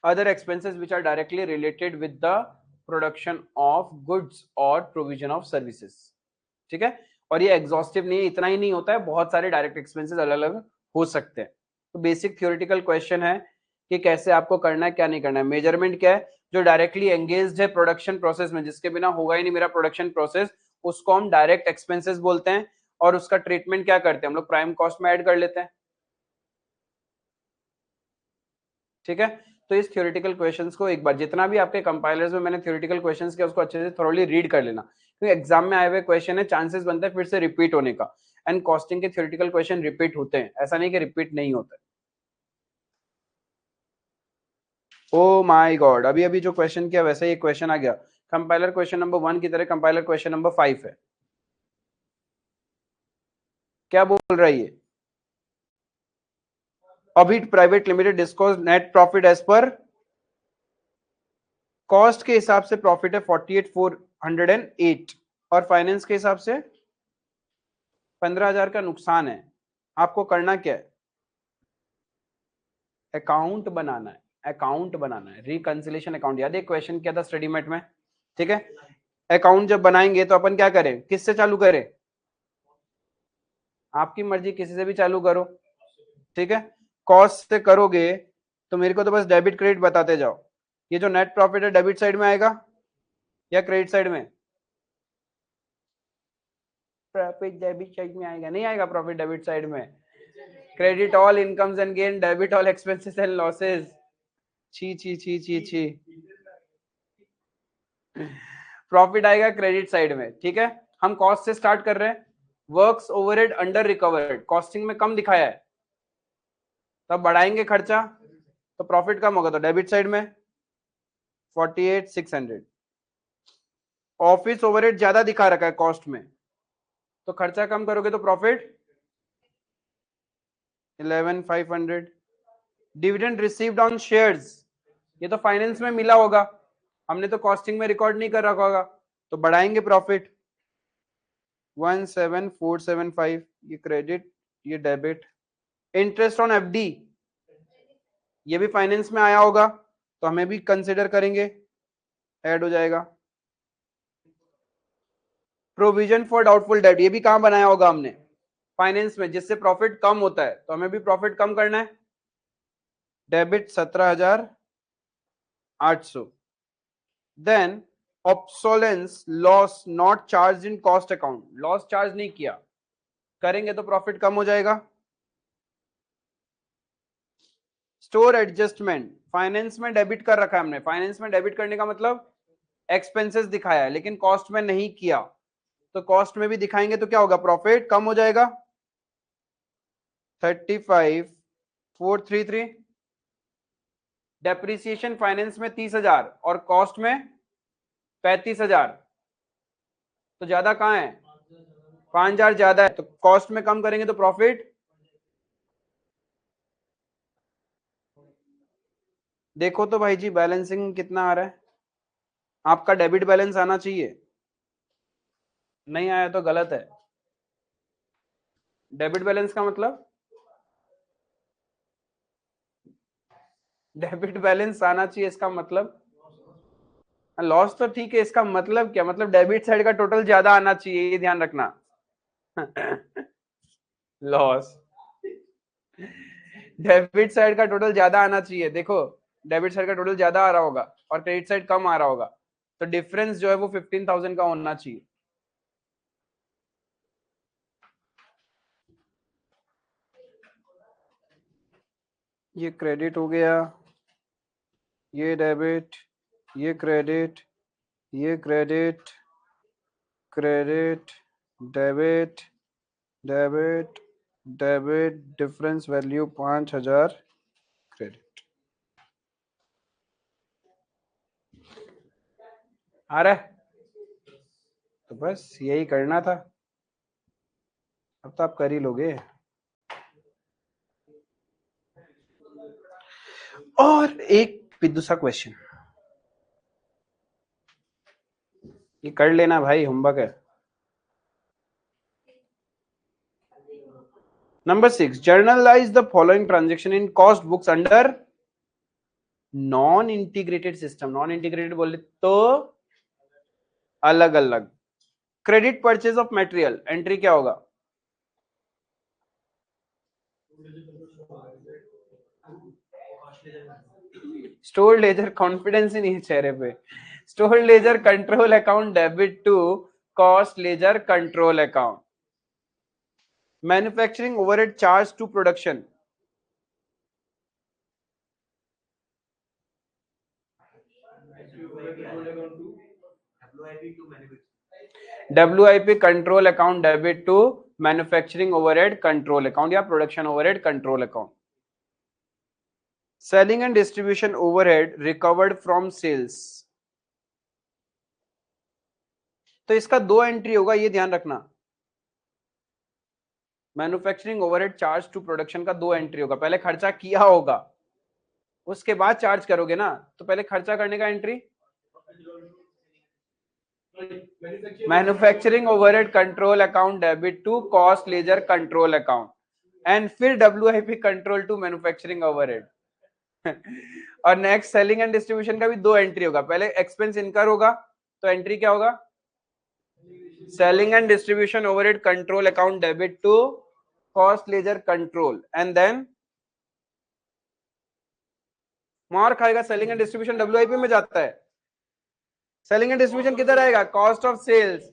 A: Other expenses which are directly related with the production of goods और प्रोविजन ऑफ सर्विसेज, ठीक है। और ये एग्जॉस्टिव नहीं है, इतना ही नहीं होता है, बहुत सारे डायरेक्ट एक्सपेंसेस अलग अलग हो सकते हैं। तो बेसिक थ्योरेटिकल क्वेश्चन है कि कैसे आपको करना है, क्या नहीं करना है। मेजरमेंट क्या है, जो डायरेक्टली एंगेज्ड है प्रोडक्शन प्रोसेस में, जिसके बिना होगा ही नहीं मेरा प्रोडक्शन प्रोसेस, उसको हम डायरेक्ट एक्सपेंसेस बोलते हैं। और उसका ट्रीटमेंट क्या करते हैं हम लोग, प्राइम कॉस्ट में ऐड कर लेते हैं, ठीक है। तो इस थ्योरेटिकल क्वेश्चंस को एक बार, जितना भी आपके कंपाइलर्स में मैंने थ्योरेटिकल क्वेश्चंस किया, उसको अच्छे से थोरोली रीड कर लेना, क्योंकि एग्जाम में आए हुए क्वेश्चन है, चांसेस बनता है फिर से रिपीट होने का। एंड कॉस्टिंग के थ्योरेटिकल क्वेश्चन रिपीट होते हैं, ऐसा नहीं कि रिपीट नहीं होता है। ओ माय गॉड, अभी अभी जो क्वेश्चन किया वैसे ही क्वेश्चन आ गया। कंपाइलर क्वेश्चन नंबर 1 की तरह कंपाइलर क्वेश्चन नंबर 5 है। क्या बोल रहा है ये, अभिट private limited disclose net profit as per cost के हिसाब से प्रॉफिट है 48,408, और फाइनेंस के हिसाब से 15,000 का नुकसान है। आपको करना क्या है, अकाउंट बनाना है, अकाउंट बनाना है, रिकंसिलेशन अकाउंट। याद है क्वेश्चन क्या था स्टडी मेट में, ठीक है। अकाउंट जब बनाएंगे तो अपन क्या करें, किससे चालू करें, आपकी मर्जी, किसी से भी चालू करो, ठीक है। कॉस्ट से करोगे तो मेरे को तो बस डेबिट क्रेडिट बताते जाओ। ये जो नेट प्रॉफिट है डेबिट साइड में आएगा या क्रेडिट साइड में, प्रॉफिट डेबिट साइड में आएगा, नहीं आएगा प्रॉफिट डेबिट साइड में। Credit all incomes and gain, debit all expenses and losses. छी छी छी छी छी, प्रॉफिट आएगा क्रेडिट साइड में, ठीक है। हम कॉस्ट से स्टार्ट कर रहे हैं, works overhead under recovered, costing में कम दिखाया है, तब बढ़ाएंगे खर्चा तो प्रॉफिट कम होगा, तो डेबिट साइड में 48,600। ऑफिस ओवरहेड ज्यादा दिखा रखा है कॉस्ट में, तो खर्चा कम करोगे तो profit 11,500। Dividend received on shares, ये तो फाइनेंस में मिला होगा, हमने तो कॉस्टिंग में रिकॉर्ड नहीं कर रखा होगा, तो बढ़ाएंगे प्रॉफिट 17,475, ये क्रेडिट ये डेबिट। इंटरेस्ट ऑन एफडी, ये भी फाइनेंस में आया होगा, तो हमें भी कंसिडर करेंगे, ऐड हो जाएगा। प्रोविजन फॉर डाउटफुल डेट, ये भी कहां बनाया होगा हमने, फाइनेंस में, जिससे प्रॉफिट कम होता है, तो हमें भी प्रॉफिट कम करना है, debit 17,800। Then obsolescence loss not charge in cost account, loss charge नहीं किया, करेंगे तो प्रॉफिट कम हो जाएगा। स्टोर एडजस्टमेंट, फाइनेंस में डेबिट कर रखा है हमने, फाइनेंस में डेबिट करने का मतलब एक्सपेंसेस दिखाया है लेकिन कॉस्ट में नहीं किया, तो कॉस्ट में भी दिखाएंगे तो क्या होगा, प्रॉफिट कम हो जाएगा 35,433। डेप्रिसिएशन फाइनेंस में 30,000 और कॉस्ट में 35,000, तो ज्यादा कहां है, 5,000 ज्यादा है, तो कॉस्ट में कम करेंगे तो प्रॉफिट, देखो तो भाई जी बैलेंसिंग कितना आ रहा है, आपका डेबिट बैलेंस आना चाहिए, नहीं आया तो गलत है। डेबिट बैलेंस का मतलब, डेबिट बैलेंस आना चाहिए, इसका मतलब लॉस तो ठीक है, इसका मतलब क्या, मतलब डेबिट साइड का टोटल ज्यादा आना चाहिए, ये ध्यान रखना। लॉस, डेबिट साइड का टोटल ज्यादा आना चाहिए, देखो डेबिट साइड का टोटल ज्यादा आ रहा होगा और क्रेडिट साइड कम आ रहा होगा, तो डिफरेंस जो है वो 15,000 का होना चाहिए। ये क्रेडिट हो गया, ये डेबिट, ये क्रेडिट, ये credit, credit, debit, debit, debit, difference value 5,000 credit. आ रहा है? तो बस यही करना था, अब तो आप कर ही लोगे। और एक पिद्दू क्वेश्चन, ये कर लेना भाई, होमवर्क है। Number 6, journalize the following transaction in cost books under non integrated system. Non integrated बोले तो अलग अलग। Credit purchase of material, entry क्या होगा? स्टोर लेजर, कॉन्फिडेंस ही नहीं है चेहरे पे। Store ledger control account debit to cost ledger control account. Manufacturing overhead charge to production, WIP control account debit to manufacturing overhead control account या production overhead control account. Selling and distribution overhead recovered from sales, तो इसका दो entry होगा, ये ध्यान रखना। Manufacturing overhead charge to production का दो एंट्री होगा, पहले खर्चा किया होगा उसके बाद चार्ज करोगे ना, तो पहले खर्चा करने का entry manufacturing overhead control account debit to cost ledger control account and फिर WIP control to manufacturing overhead. और नेक्स्ट सेलिंग एंड डिस्ट्रीब्यूशन का भी दो एंट्री होगा, पहले एक्सपेंस इनकर होगा तो एंट्री क्या होगा? Selling and distribution overhead control account debit to cost ledger control and then मार खाएगा। सेलिंग एंड डिस्ट्रीब्यूशन WIP में जाता है, सेलिंग एंड डिस्ट्रीब्यूशन किधर आएगा? Cost of sales.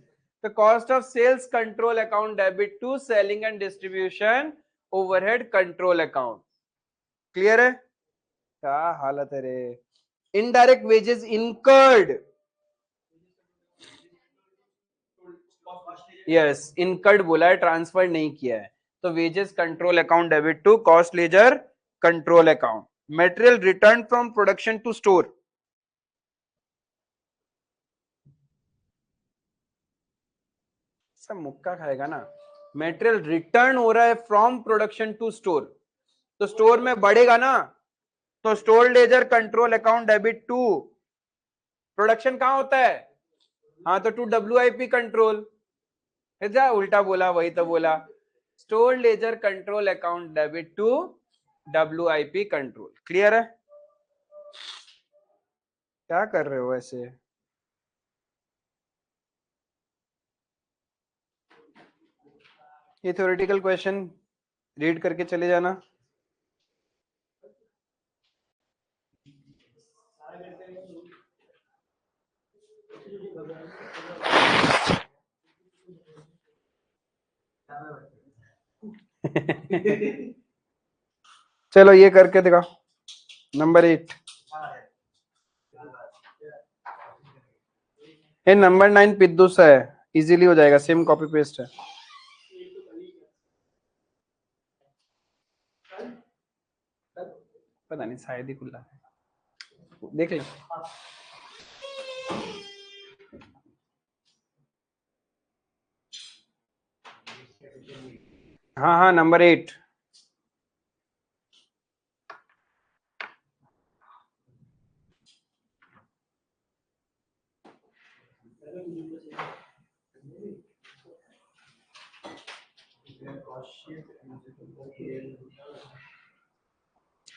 A: तो cost of sales control account debit to selling and distribution overhead control account. Clear है? क्या हालत है रे। Indirect wages incurred, yes incurred बोला है, ट्रांसफर नहीं किया है, तो wages control account debit to cost ledger control account. Material return from production to store, सब मुक्का खाएगा ना। मटेरियल रिटर्न हो रहा है फ्रॉम प्रोडक्शन टू स्टोर, तो स्टोर में बढ़ेगा ना, तो store ledger control account debit to production कहां होता है? हाँ तो टू WIP कंट्रोल, जा उल्टा बोला, वही तो बोला। Store ledger control account debit to WIP control. Clear है? क्या कर रहे हो ऐसे? ये थ्योरेटिकल क्वेश्चन रीड करके चले जाना। चलो ये करके दिखा। नंबर 8, ये नंबर 9 पिद्दू सा है, इजीली हो जाएगा, सेम कॉपी पेस्ट है। पता नहीं शायद ही खुला है, देख ले। हाँ हाँ नंबर 8,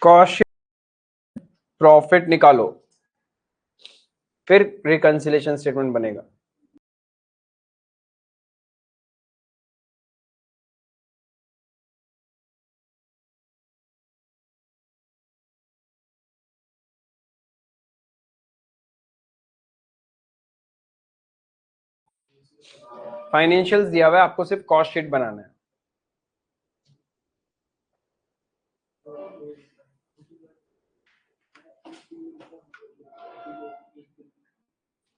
A: कॉस्ट प्रॉफिट निकालो, फिर रिकंसिलेशन स्टेटमेंट बनेगा। फाइनेंशियल्स दिया हुआ है, आपको सिर्फ कॉस्ट शीट बनाना है।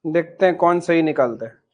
A: देखते हैं कौन सही निकालता है।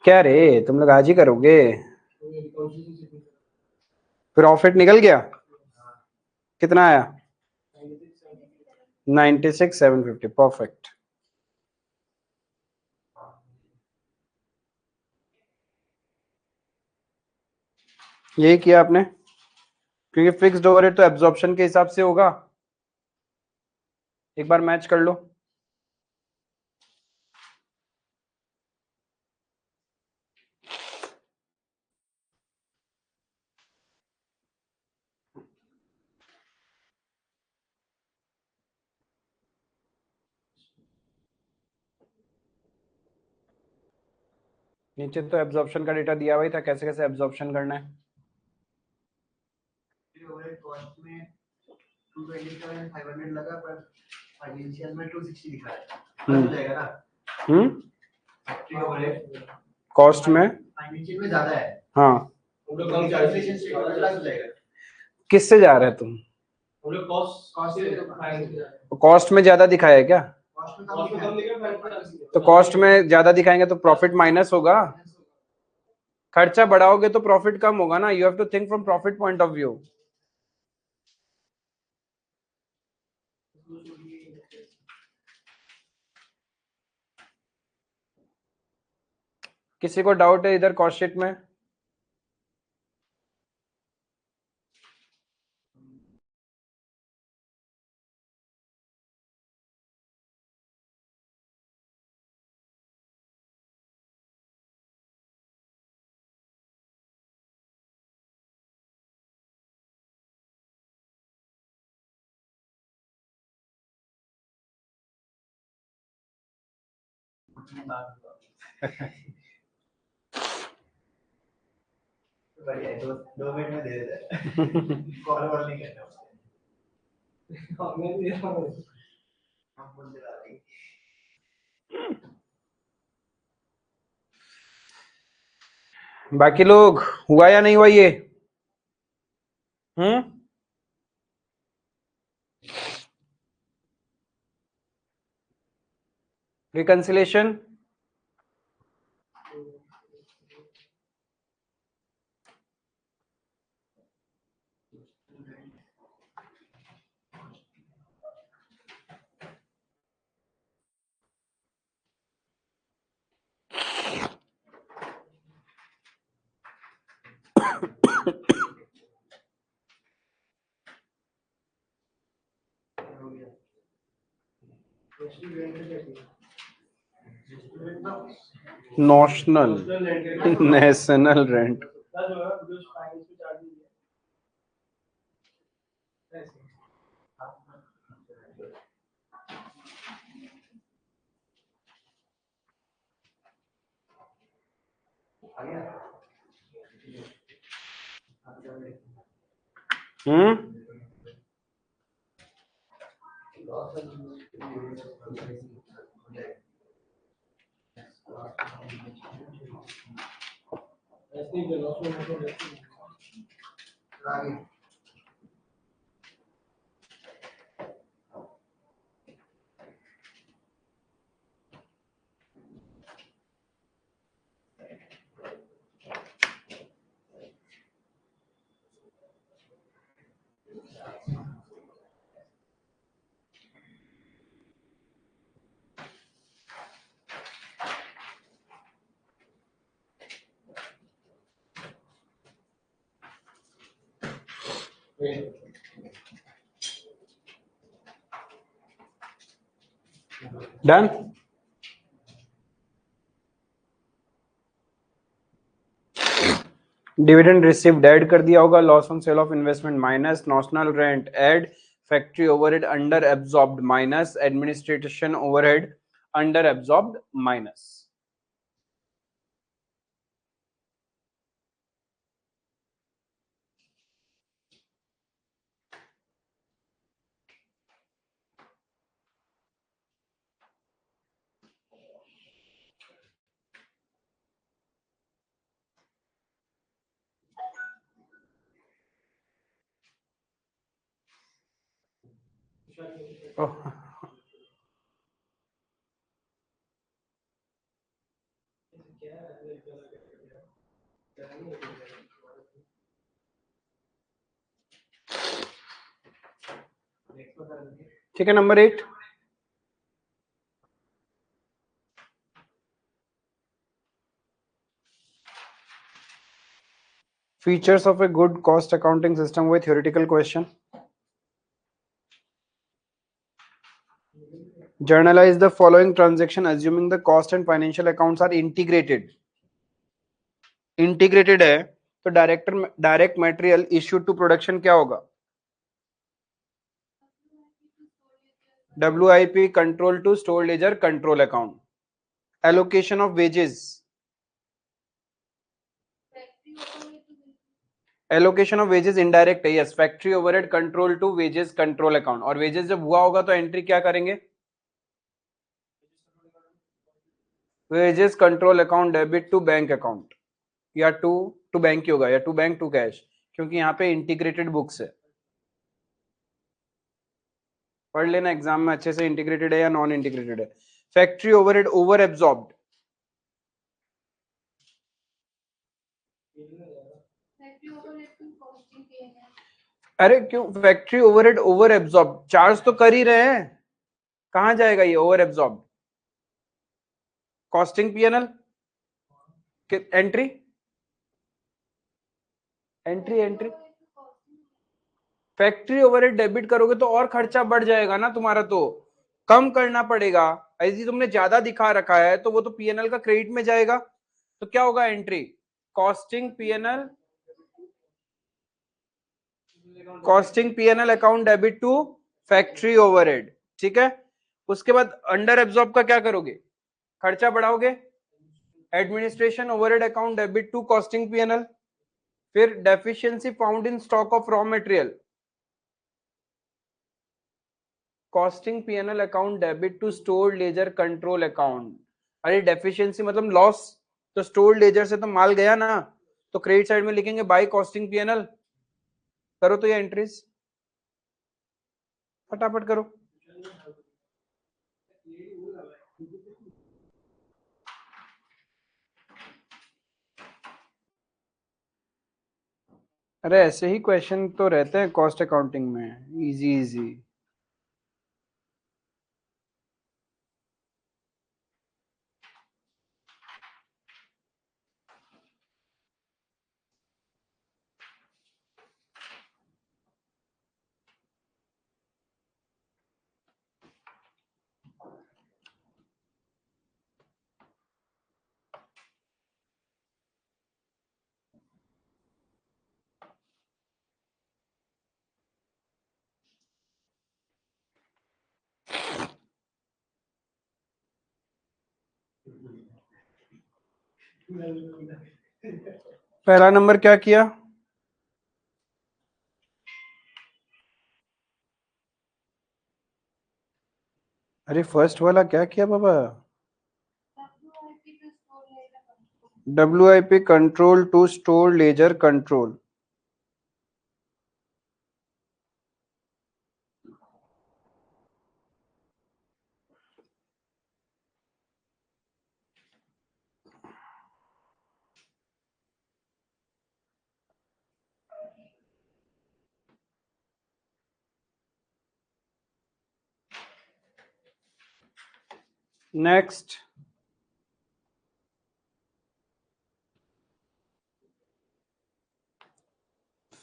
A: क्या रे तुम लोग आज ही करोगे? प्रॉफिट निकल गया? कितना आया? 96,750 परफेक्ट। यही किया आपने, क्योंकि फिक्स्ड ओवरहेड तो एब्जॉर्प्शन के हिसाब से होगा। एक बार मैच कर लो। नीचे तो एब्जॉर्प्शन का डेटा दिया हुआ ही था, कैसे कैसे एब्जॉर्प्शन करना है।
B: कॉस्ट में 227,500 लगा, पर फाइनेंशियल में 260 दिखा है। हो जाएगा ना?
A: कॉस्ट में
B: फाइनेंशियल में ज्यादा है।
A: हाँ,
B: कैलकुलेशन स्टेटमेंट अलग हो जाएगा।
A: किससे जा रहा है तुम? कॉस्ट में ज्यादा दिखाया है क्या? तो कॉस्ट में ज्यादा दिखाएंगे तो प्रॉफिट माइनस होगा। खर्चा बढ़ाओगे तो प्रॉफिट कम होगा ना। You have to think from profit point of view. किसी को डाउट है इधर कॉस्ट शीट में?
B: बढ़िया है, 2 मिनट में दे देता है। कॉल वॉल नहीं करना उससे। मैं भी दे रहा हूँ। हम बोल दे रहा है।
A: बाकी लोग हुआ या नहीं हुआ ये? हम्म, रिकंसिलेशन नॉशनल नेशनल रेंट। हम्म, डन। डिविडेंड रिसीव्ड ऐड कर दिया होगा, loss on sale of investment minus notional rent add factory overhead under absorbed minus administration overhead under absorbed minus. ठीक है, number 8। Features of a good cost accounting system with theoretical question. Journalize the following transaction assuming the cost and financial accounts are integrated. Integrated है तो direct material issued to production क्या होगा? WIP control to store ledger control account. Allocation of wages. Allocation of wages indirect है. Yes, factory overhead control to wages control account. और wages जब हुआ होगा तो एंट्री क्या करेंगे? Wages control account debit to bank account, या to bank ही होगा, या टू बैंक टू कैश, क्योंकि यहाँ पे इंटीग्रेटेड बुक्स है. पढ़ लेना एग्जाम में अच्छे से, इंटीग्रेटेड है या नॉन इंटीग्रेटेड है. Factory overhead over absorbed. अरे क्यों factory overhead over absorb? Charge तो कर ही रहे हैं, कहां जाएगा ये over absorb? Costing PNL entry entry entry. Factory overhead debit करोगे तो और खर्चा बढ़ जाएगा ना तुम्हारा, तो कम करना पड़ेगा. ऐसी तुमने ज्यादा दिखा रखा है तो वो तो पीएनएल का क्रेडिट में जाएगा. तो क्या होगा entry? Costing PNL account debit to factory overhead. ठीक है. उसके बाद अंडर एब्जॉर्ब का क्या करोगे? खर्चा बढ़ाओगे. Administration overhead account debit to costing PNL. फिर deficiency found in stock of raw material, costing PNL account debit to store ledger control account. अरे डेफिशिएंसी मतलब लॉस, तो स्टोर लेजर से तो माल गया ना, तो क्रेडिट साइड में लिखेंगे बाय कॉस्टिंग पीएनएल. करो तो ये एंट्रीज फटाफट करो. अरे ऐसे ही क्वेश्चन तो रहते हैं कॉस्ट अकाउंटिंग में, इजी इजी. पहला नंबर क्या किया? अरे फर्स्ट वाला क्या किया बाबा? WIP control to store ledger control. Next,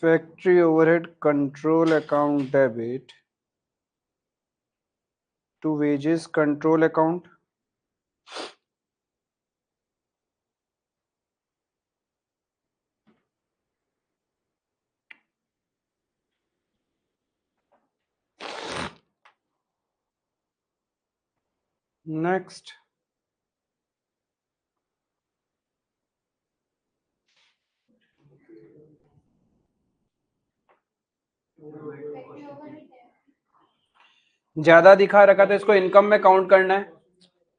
A: factory overhead control account debit to wages control account. Next, ज्यादा दिखा रखा तो इसको इनकम में काउंट करना है.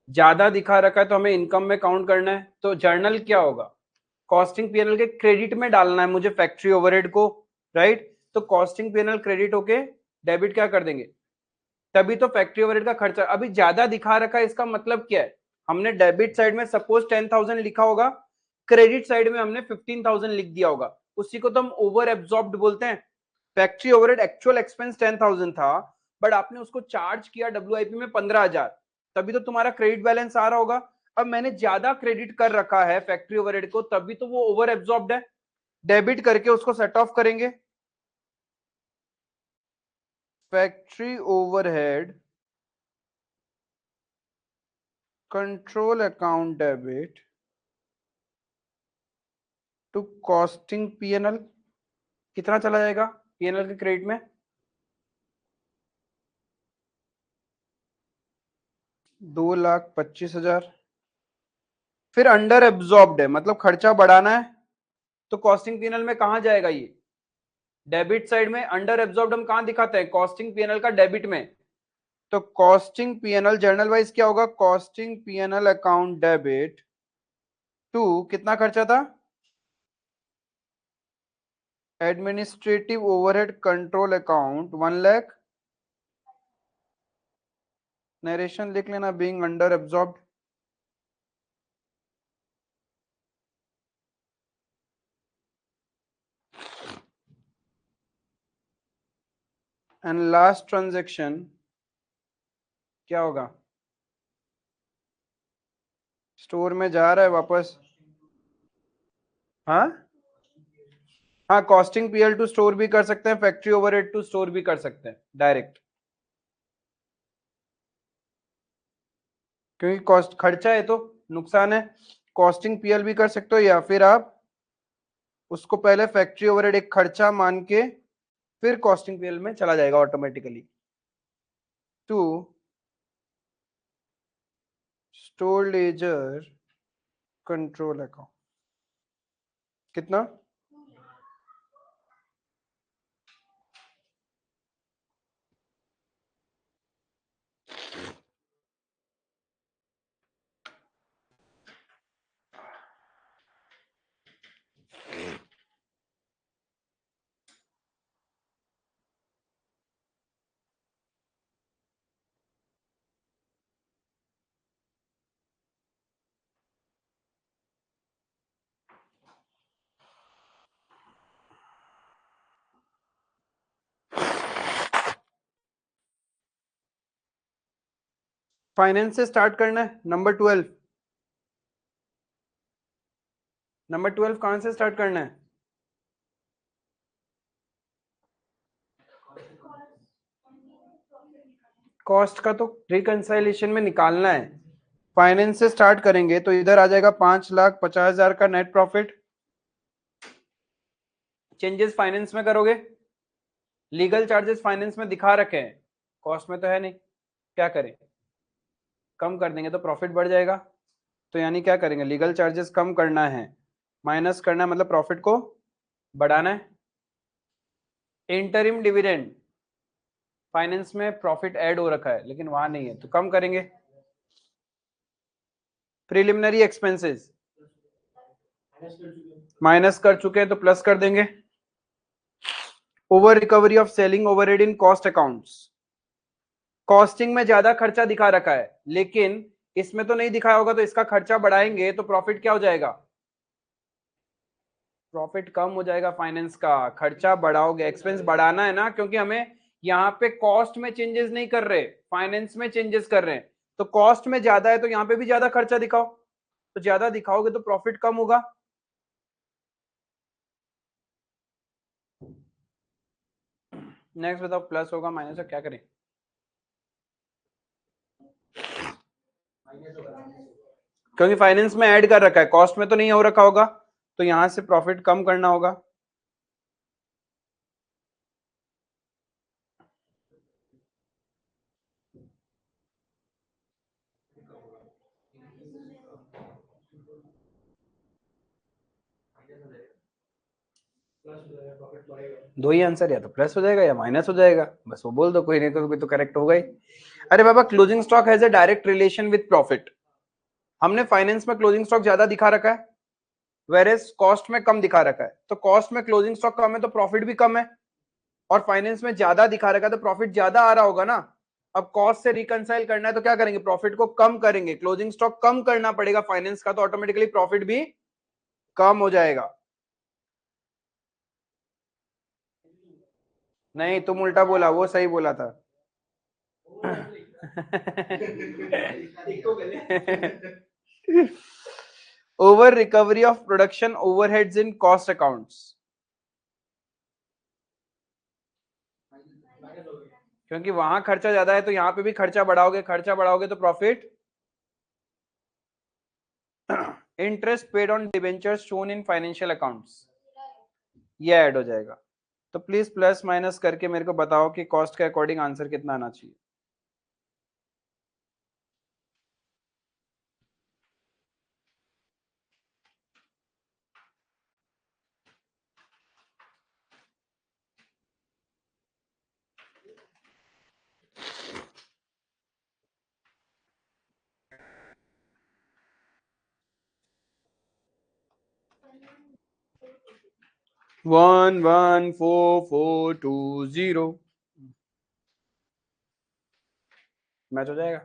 A: ज्यादा दिखा रखा है तो हमें इनकम में काउंट करना है. तो जर्नल क्या होगा? कॉस्टिंग पीएनएल के क्रेडिट में डालना है मुझे फैक्ट्री ओवरहेड को, राइट. तो कॉस्टिंग पीएनएल क्रेडिट होके डेबिट क्या कर देंगे? तभी तो फैक्ट्री ओवरहेड का खर्चा. अभी ज्यादा दिखा रखा है इसका मतलब क्या है? हमने डेबिट साइड में सपोज 10,000 लिखा होगा, क्रेडिट साइड में हमने 15,000 लिख दिया होगा, उसी को तो हम ओवर एब्जॉर्ब्ड बोलते हैं। फैक्ट्री ओवरहेड एक्चुअल एक्सपेंस 10,000 था, बट आपने उसको चार्ज किया डब्ल्यूआईपी में 15,000, तभी तो तुम्हारा क्रेडिट बैलेंस आ रहा होगा। अब मैंने ज्यादा क्रेडिट कर रखा है फैक्ट्री ओवरहेड को, तभी तो वो ओवर एब्जॉर्ब्ड है। डेबिट करके उसको सेट ऑफ करेंगे। Factory overhead control account debit to costing PNL, कितना चला जाएगा पीएनएल के क्रेडिट में? 2,25,000। फिर अंडर एब्जॉर्ब्ड है, मतलब खर्चा बढ़ाना है, तो कॉस्टिंग पीएनएल में कहां जाएगा ये? डेबिट साइड में। अंडर एब्जॉर्ब्ड हम कहां दिखाते हैं? कॉस्टिंग पीएनएल का डेबिट में। तो कॉस्टिंग पीएनएल जर्नल वाइज क्या होगा? Costing PNL account debit to, कितना खर्चा था? Administrative overhead control account 1 lakh. Narration लिख लेना, being under absorbed. And last transaction क्या होगा? स्टोर में जा रहा है वापस। हाँ हाँ, कॉस्टिंग पीएल टू स्टोर भी कर सकते हैं, फैक्ट्री ओवरहेड टू स्टोर भी कर सकते हैं डायरेक्ट, क्योंकि कॉस्ट खर्चा है तो नुकसान है। कॉस्टिंग पीएल भी कर सकते हो, या फिर आप उसको पहले फैक्ट्री ओवरहेड एक खर्चा मान के फिर कॉस्टिंग पीएल में चला जाएगा automatically. To store ledger control account, कितना? फाइनेंस से स्टार्ट करना है। नंबर 12, नंबर 12 कहां से स्टार्ट करना है? कॉस्ट का तो रिकंसाइलेशन में निकालना है। फाइनेंस से स्टार्ट करेंगे तो इधर आ जाएगा 5,50,000 का नेट प्रॉफिट। चेंजेस फाइनेंस में करोगे, लीगल चार्जेस फाइनेंस में दिखा रखे हैं, कॉस्ट में तो है नहीं, क्या करें? कम कर देंगे तो प्रॉफिट बढ़ जाएगा। तो यानी क्या करेंगे? लीगल चार्जेस कम करना है, माइनस करना है, मतलब प्रॉफिट को बढ़ाना है। इंटरिम डिविडेंड, फाइनेंस में प्रॉफिट ऐड हो रखा है लेकिन वहां नहीं है, तो कम करेंगे। प्रिलिमिनरी एक्सपेंसेस माइनस कर चुके हैं तो प्लस कर देंगे। Over recovery of selling overhead in cost accounts, costing में ज्यादा खर्चा दिखा रखा है लेकिन इसमें तो नहीं दिखाया होगा, तो इसका खर्चा बढ़ाएंगे तो प्रॉफिट क्या हो जाएगा? प्रॉफिट कम हो जाएगा। फाइनेंस का खर्चा बढ़ाओगे, एक्सपेंस बढ़ाना है ना, क्योंकि हमें यहाँ पे कॉस्ट में चेंजेस नहीं कर रहे, फाइनेंस में चेंजेस कर रहे हैं। तो कॉस्ट में ज्यादा है तो यहाँ पे भी ज्यादा खर्चा दिखाओ, तो ज्यादा दिखाओगे तो प्रॉफिट कम होगा। नेक्स्ट बताओ, प्लस होगा माइनस होगा, क्या करें? क्योंकि फाइनेंस में ऐड कर रखा है, कॉस्ट में तो नहीं हो रखा होगा, तो यहां से प्रॉफिट कम करना होगा। दो ही आंसर, या तो प्लस हो जाएगा या माइनस हो जाएगा, बस वो बोल दो, कोई नहीं कोई तो करेक्ट होगा ही। अरे बाबा, closing stock has a direct relation with profit. हमने फाइनेंस में क्लोजिंग स्टॉक ज्यादा दिखा रखा है, वेरेस कॉस्ट में कम दिखा रखा है, तो कॉस्ट में क्लोजिंग स्टॉक कम है तो प्रॉफिट भी कम है, और फाइनेंस में ज्यादा दिखा रखा है तो प्रॉफिट ज्यादा आ रहा होगा ना। अब कॉस्ट से रिकंसाइल करना है तो क्या करेंगे, प्रॉफिट को कम करेंगे, क्लोजिंग स्टॉक कम करना पड़ेगा फाइनेंस का, तो ऑटोमेटिकली प्रॉफिट भी कम हो जाएगा। नहीं तुम उल्टा बोला, वो सही बोला था। Over recovery of production overheads in cost accounts, क्योंकि वहां खर्चा ज्यादा है तो यहाँ पे भी खर्चा बढ़ाओगे, खर्चा बढ़ाओगे तो profit. Interest paid on debentures shown in financial accounts, ये ऐड हो जाएगा। तो प्लीज प्लस माइनस करके मेरे को बताओ कि कॉस्ट के अकॉर्डिंग आंसर कितना आना चाहिए। वन वन 4 4 2 0 मैच हो जाएगा।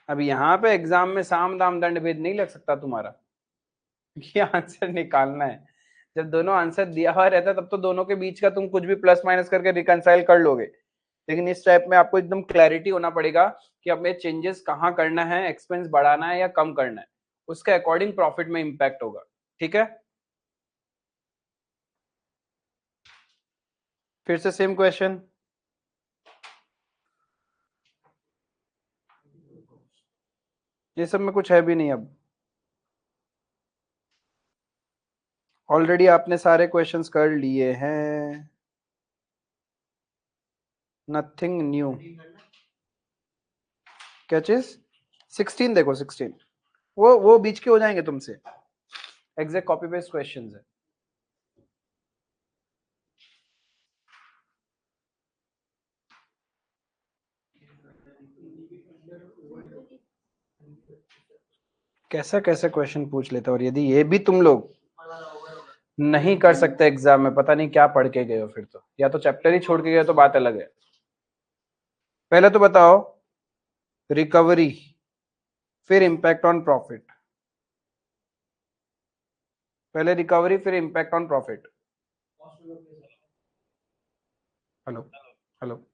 A: अब यहाँ पे एग्जाम में साम दाम दंड भेद नहीं लग सकता तुम्हारा, ये आंसर निकालना है। जब दोनों आंसर दिया हुआ रहता है तब तो दोनों के बीच का तुम कुछ भी प्लस माइनस करके रिकंसाइल कर लोगे, लेकिन इस टाइप में आपको एकदम क्लैरिटी होना पड़ेगा कि हमें चेंजेस कहाँ करना है, एक्सपेंस बढ़ाना है या कम करना है, उसके अकॉर्डिंग प्रॉफिट में इंपैक्ट होगा। ठीक है, फिर से सेम क्वेश्चन। ये सब में कुछ है भी नहीं, अब ऑलरेडी आपने सारे क्वेश्चंस कर लिए हैं, नथिंग न्यू। क्या चीज? 16 देखो 16, वो बीच के हो जाएंगे तुमसे, एग्जैक्ट कॉपी पेस्ट क्वेश्चंस है। कैसा कैसे क्वेश्चन पूछ लेते हो, और यदि ये भी तुम लोग नहीं कर सकते एग्जाम में, पता नहीं क्या पढ़ के गए हो फिर तो, या तो चैप्टर ही छोड़ के गए तो बात अलग है। पहले तो बताओ रिकवरी फिर इंपैक्ट ऑन प्रॉफिट, पहले रिकवरी फिर impact on profit. Hello hello,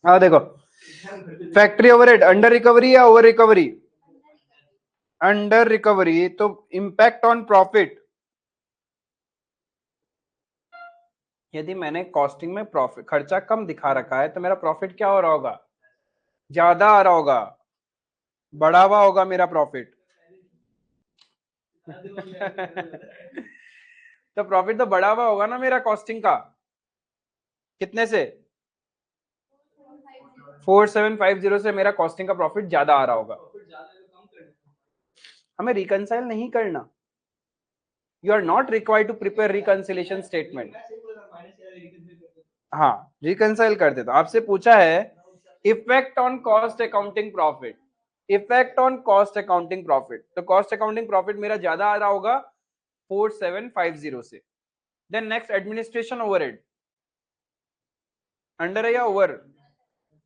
A: हाँ देखो, फैक्ट्री ओवरहेड अंडर रिकवरी या ओवर रिकवरी? अंडर रिकवरी, तो इंपैक्ट ऑन प्रॉफिट यदि मैंने कॉस्टिंग में प्रॉफिट खर्चा कम दिखा रखा है तो मेरा प्रॉफिट क्या हो रहा होगा, ज्यादा आ रहा होगा, बढ़ा हुआ होगा मेरा प्रॉफिट। तो प्रॉफिट तो बढ़ा हुआ होगा ना मेरा कॉस्टिंग का, कितने से, 4750 से मेरा कॉस्टिंग का प्रॉफिट ज्यादा आ रहा होगा। हमें रिकंसाइल नहीं करना, you are not required to prepare reconciliation statement. हाँ रिकंसाइल कर देता। आपसे पूछा है effect on cost accounting profit, effect on cost accounting profit, तो कॉस्ट अकाउंटिंग प्रॉफिट मेरा ज्यादा आ रहा होगा 4750 से। Then next administration overhead, under है या ओवर,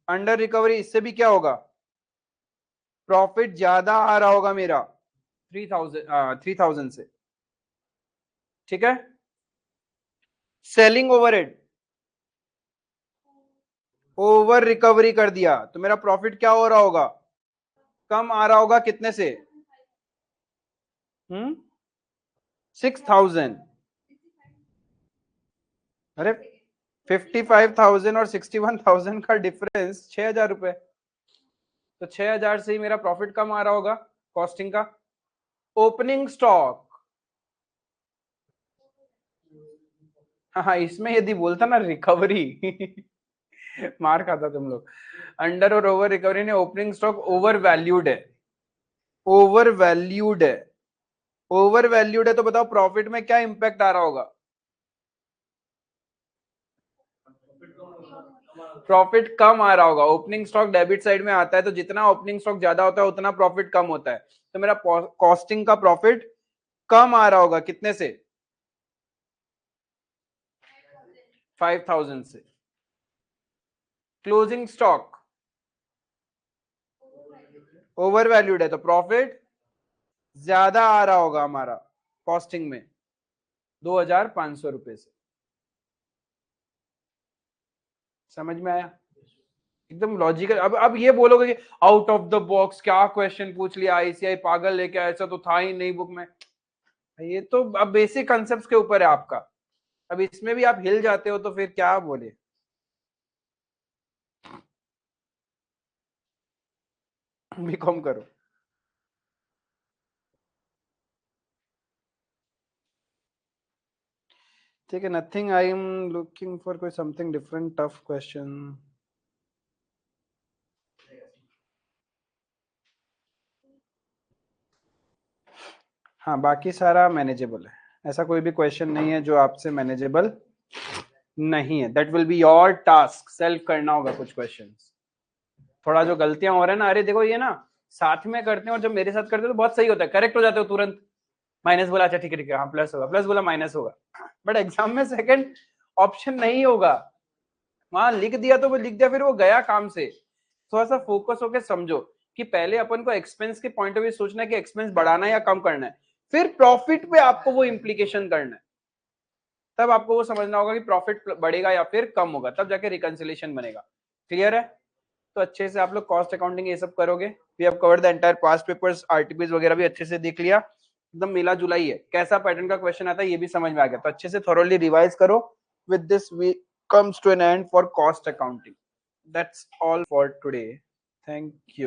A: अंडर रिकवरी, इससे भी क्या होगा, प्रॉफिट ज्यादा आ रहा होगा मेरा 3000 से, ठीक है। सेलिंग ओवरहेड, ओवर रिकवरी कर दिया तो मेरा प्रॉफिट क्या हो रहा होगा, कम आ रहा होगा, कितने से, 6000। अरे 55,000 और 61,000 का डिफरेंस 6,000 रुपए, तो 6,000 से ही मेरा प्रॉफिट कम आ रहा होगा कॉस्टिंग का। ओपनिंग स्टॉक, हाँ इसमें यदि बोलता ना रिकवरी मार खाता तुम लोग। अंडर और ओवर रिकवरी ने ओपनिंग स्टॉक ओवर वैल्यूड है, ओवर वैल्यूड है, ओवर वैल्यूड है, तो बताओ प्रॉफिट में क्या इंपैक्ट आ रहा होगा, प्रॉफिट कम आ रहा होगा। ओपनिंग स्टॉक डेबिट साइड में आता है, तो जितना ओपनिंग स्टॉक ज्यादा होता है उतना प्रॉफिट कम होता है, तो मेरा कॉस्टिंग का प्रॉफिट कम आ रहा होगा, कितने से, 5,000 से। क्लोजिंग स्टॉक ओवर वैल्यूड है, तो प्रॉफिट ज्यादा आ रहा होगा हमारा कॉस्टिंग में 2,500 रुपए से। समझ में आया, एकदम लॉजिकल। अब ये बोलोगे कि आउट ऑफ द बॉक्स क्या क्वेश्चन पूछ लिया आईसीआई, पागल लेके, ऐसा तो था ही नहीं बुक में। ये तो अब बेसिक कॉन्सेप्ट्स के ऊपर है आपका, अब इसमें भी आप हिल जाते हो तो फिर क्या बोले। बीकॉम करो, ठीक है। Nothing, I am looking for कोई समथिंग डिफरेंट टफ क्वेश्चन। हाँ बाकी सारा मैनेजेबल है, ऐसा कोई भी क्वेश्चन नहीं है जो आपसे मैनेजेबल नहीं है। That will be your task, self करना होगा कुछ क्वेश्चंस। थोड़ा जो गलतियां हो रहा है ना, अरे देखो ये ना साथ में करते हैं और जब मेरे साथ करते हो तो बहुत सही होता है, करेक्ट हो जाते हो तुरंत। माइनस बोला, अच्छा ठीक है ठीक है, हाँ प्लस होगा, प्लस बोला माइनस होगा, बट एग्जाम में सेकंड ऑप्शन नहीं होगा। वहां लिख दिया तो वो लिख दिया, फिर वो गया काम से। थोड़ा सा फोकस होकर समझो कि पहले अपन को एक्सपेंस के पॉइंट ऑफ व्यू सोचना है कि एक्सपेंस बढ़ाना है या कम करना है, फिर प्रॉफिट पे आपको वो इम्प्लीकेशन करना है, तब आपको वो समझना होगा कि प्रॉफिट बढ़ेगा या फिर कम होगा, तब जाके रिकंसिलेशन बनेगा। क्लियर है, तो अच्छे से आप लोग कॉस्ट अकाउंटिंग ये सब करोगे। We have covered the entire past papers, RTPs वगैरह भी अच्छे से देख लिया, एकदम मिला जुला ही है, कैसा पैटर्न का क्वेश्चन आता है ये भी समझ में आ गया, तो अच्छे से थोरोली रिवाइज करो। With this we comes to an end for cost accounting. That's all for today. Thank you.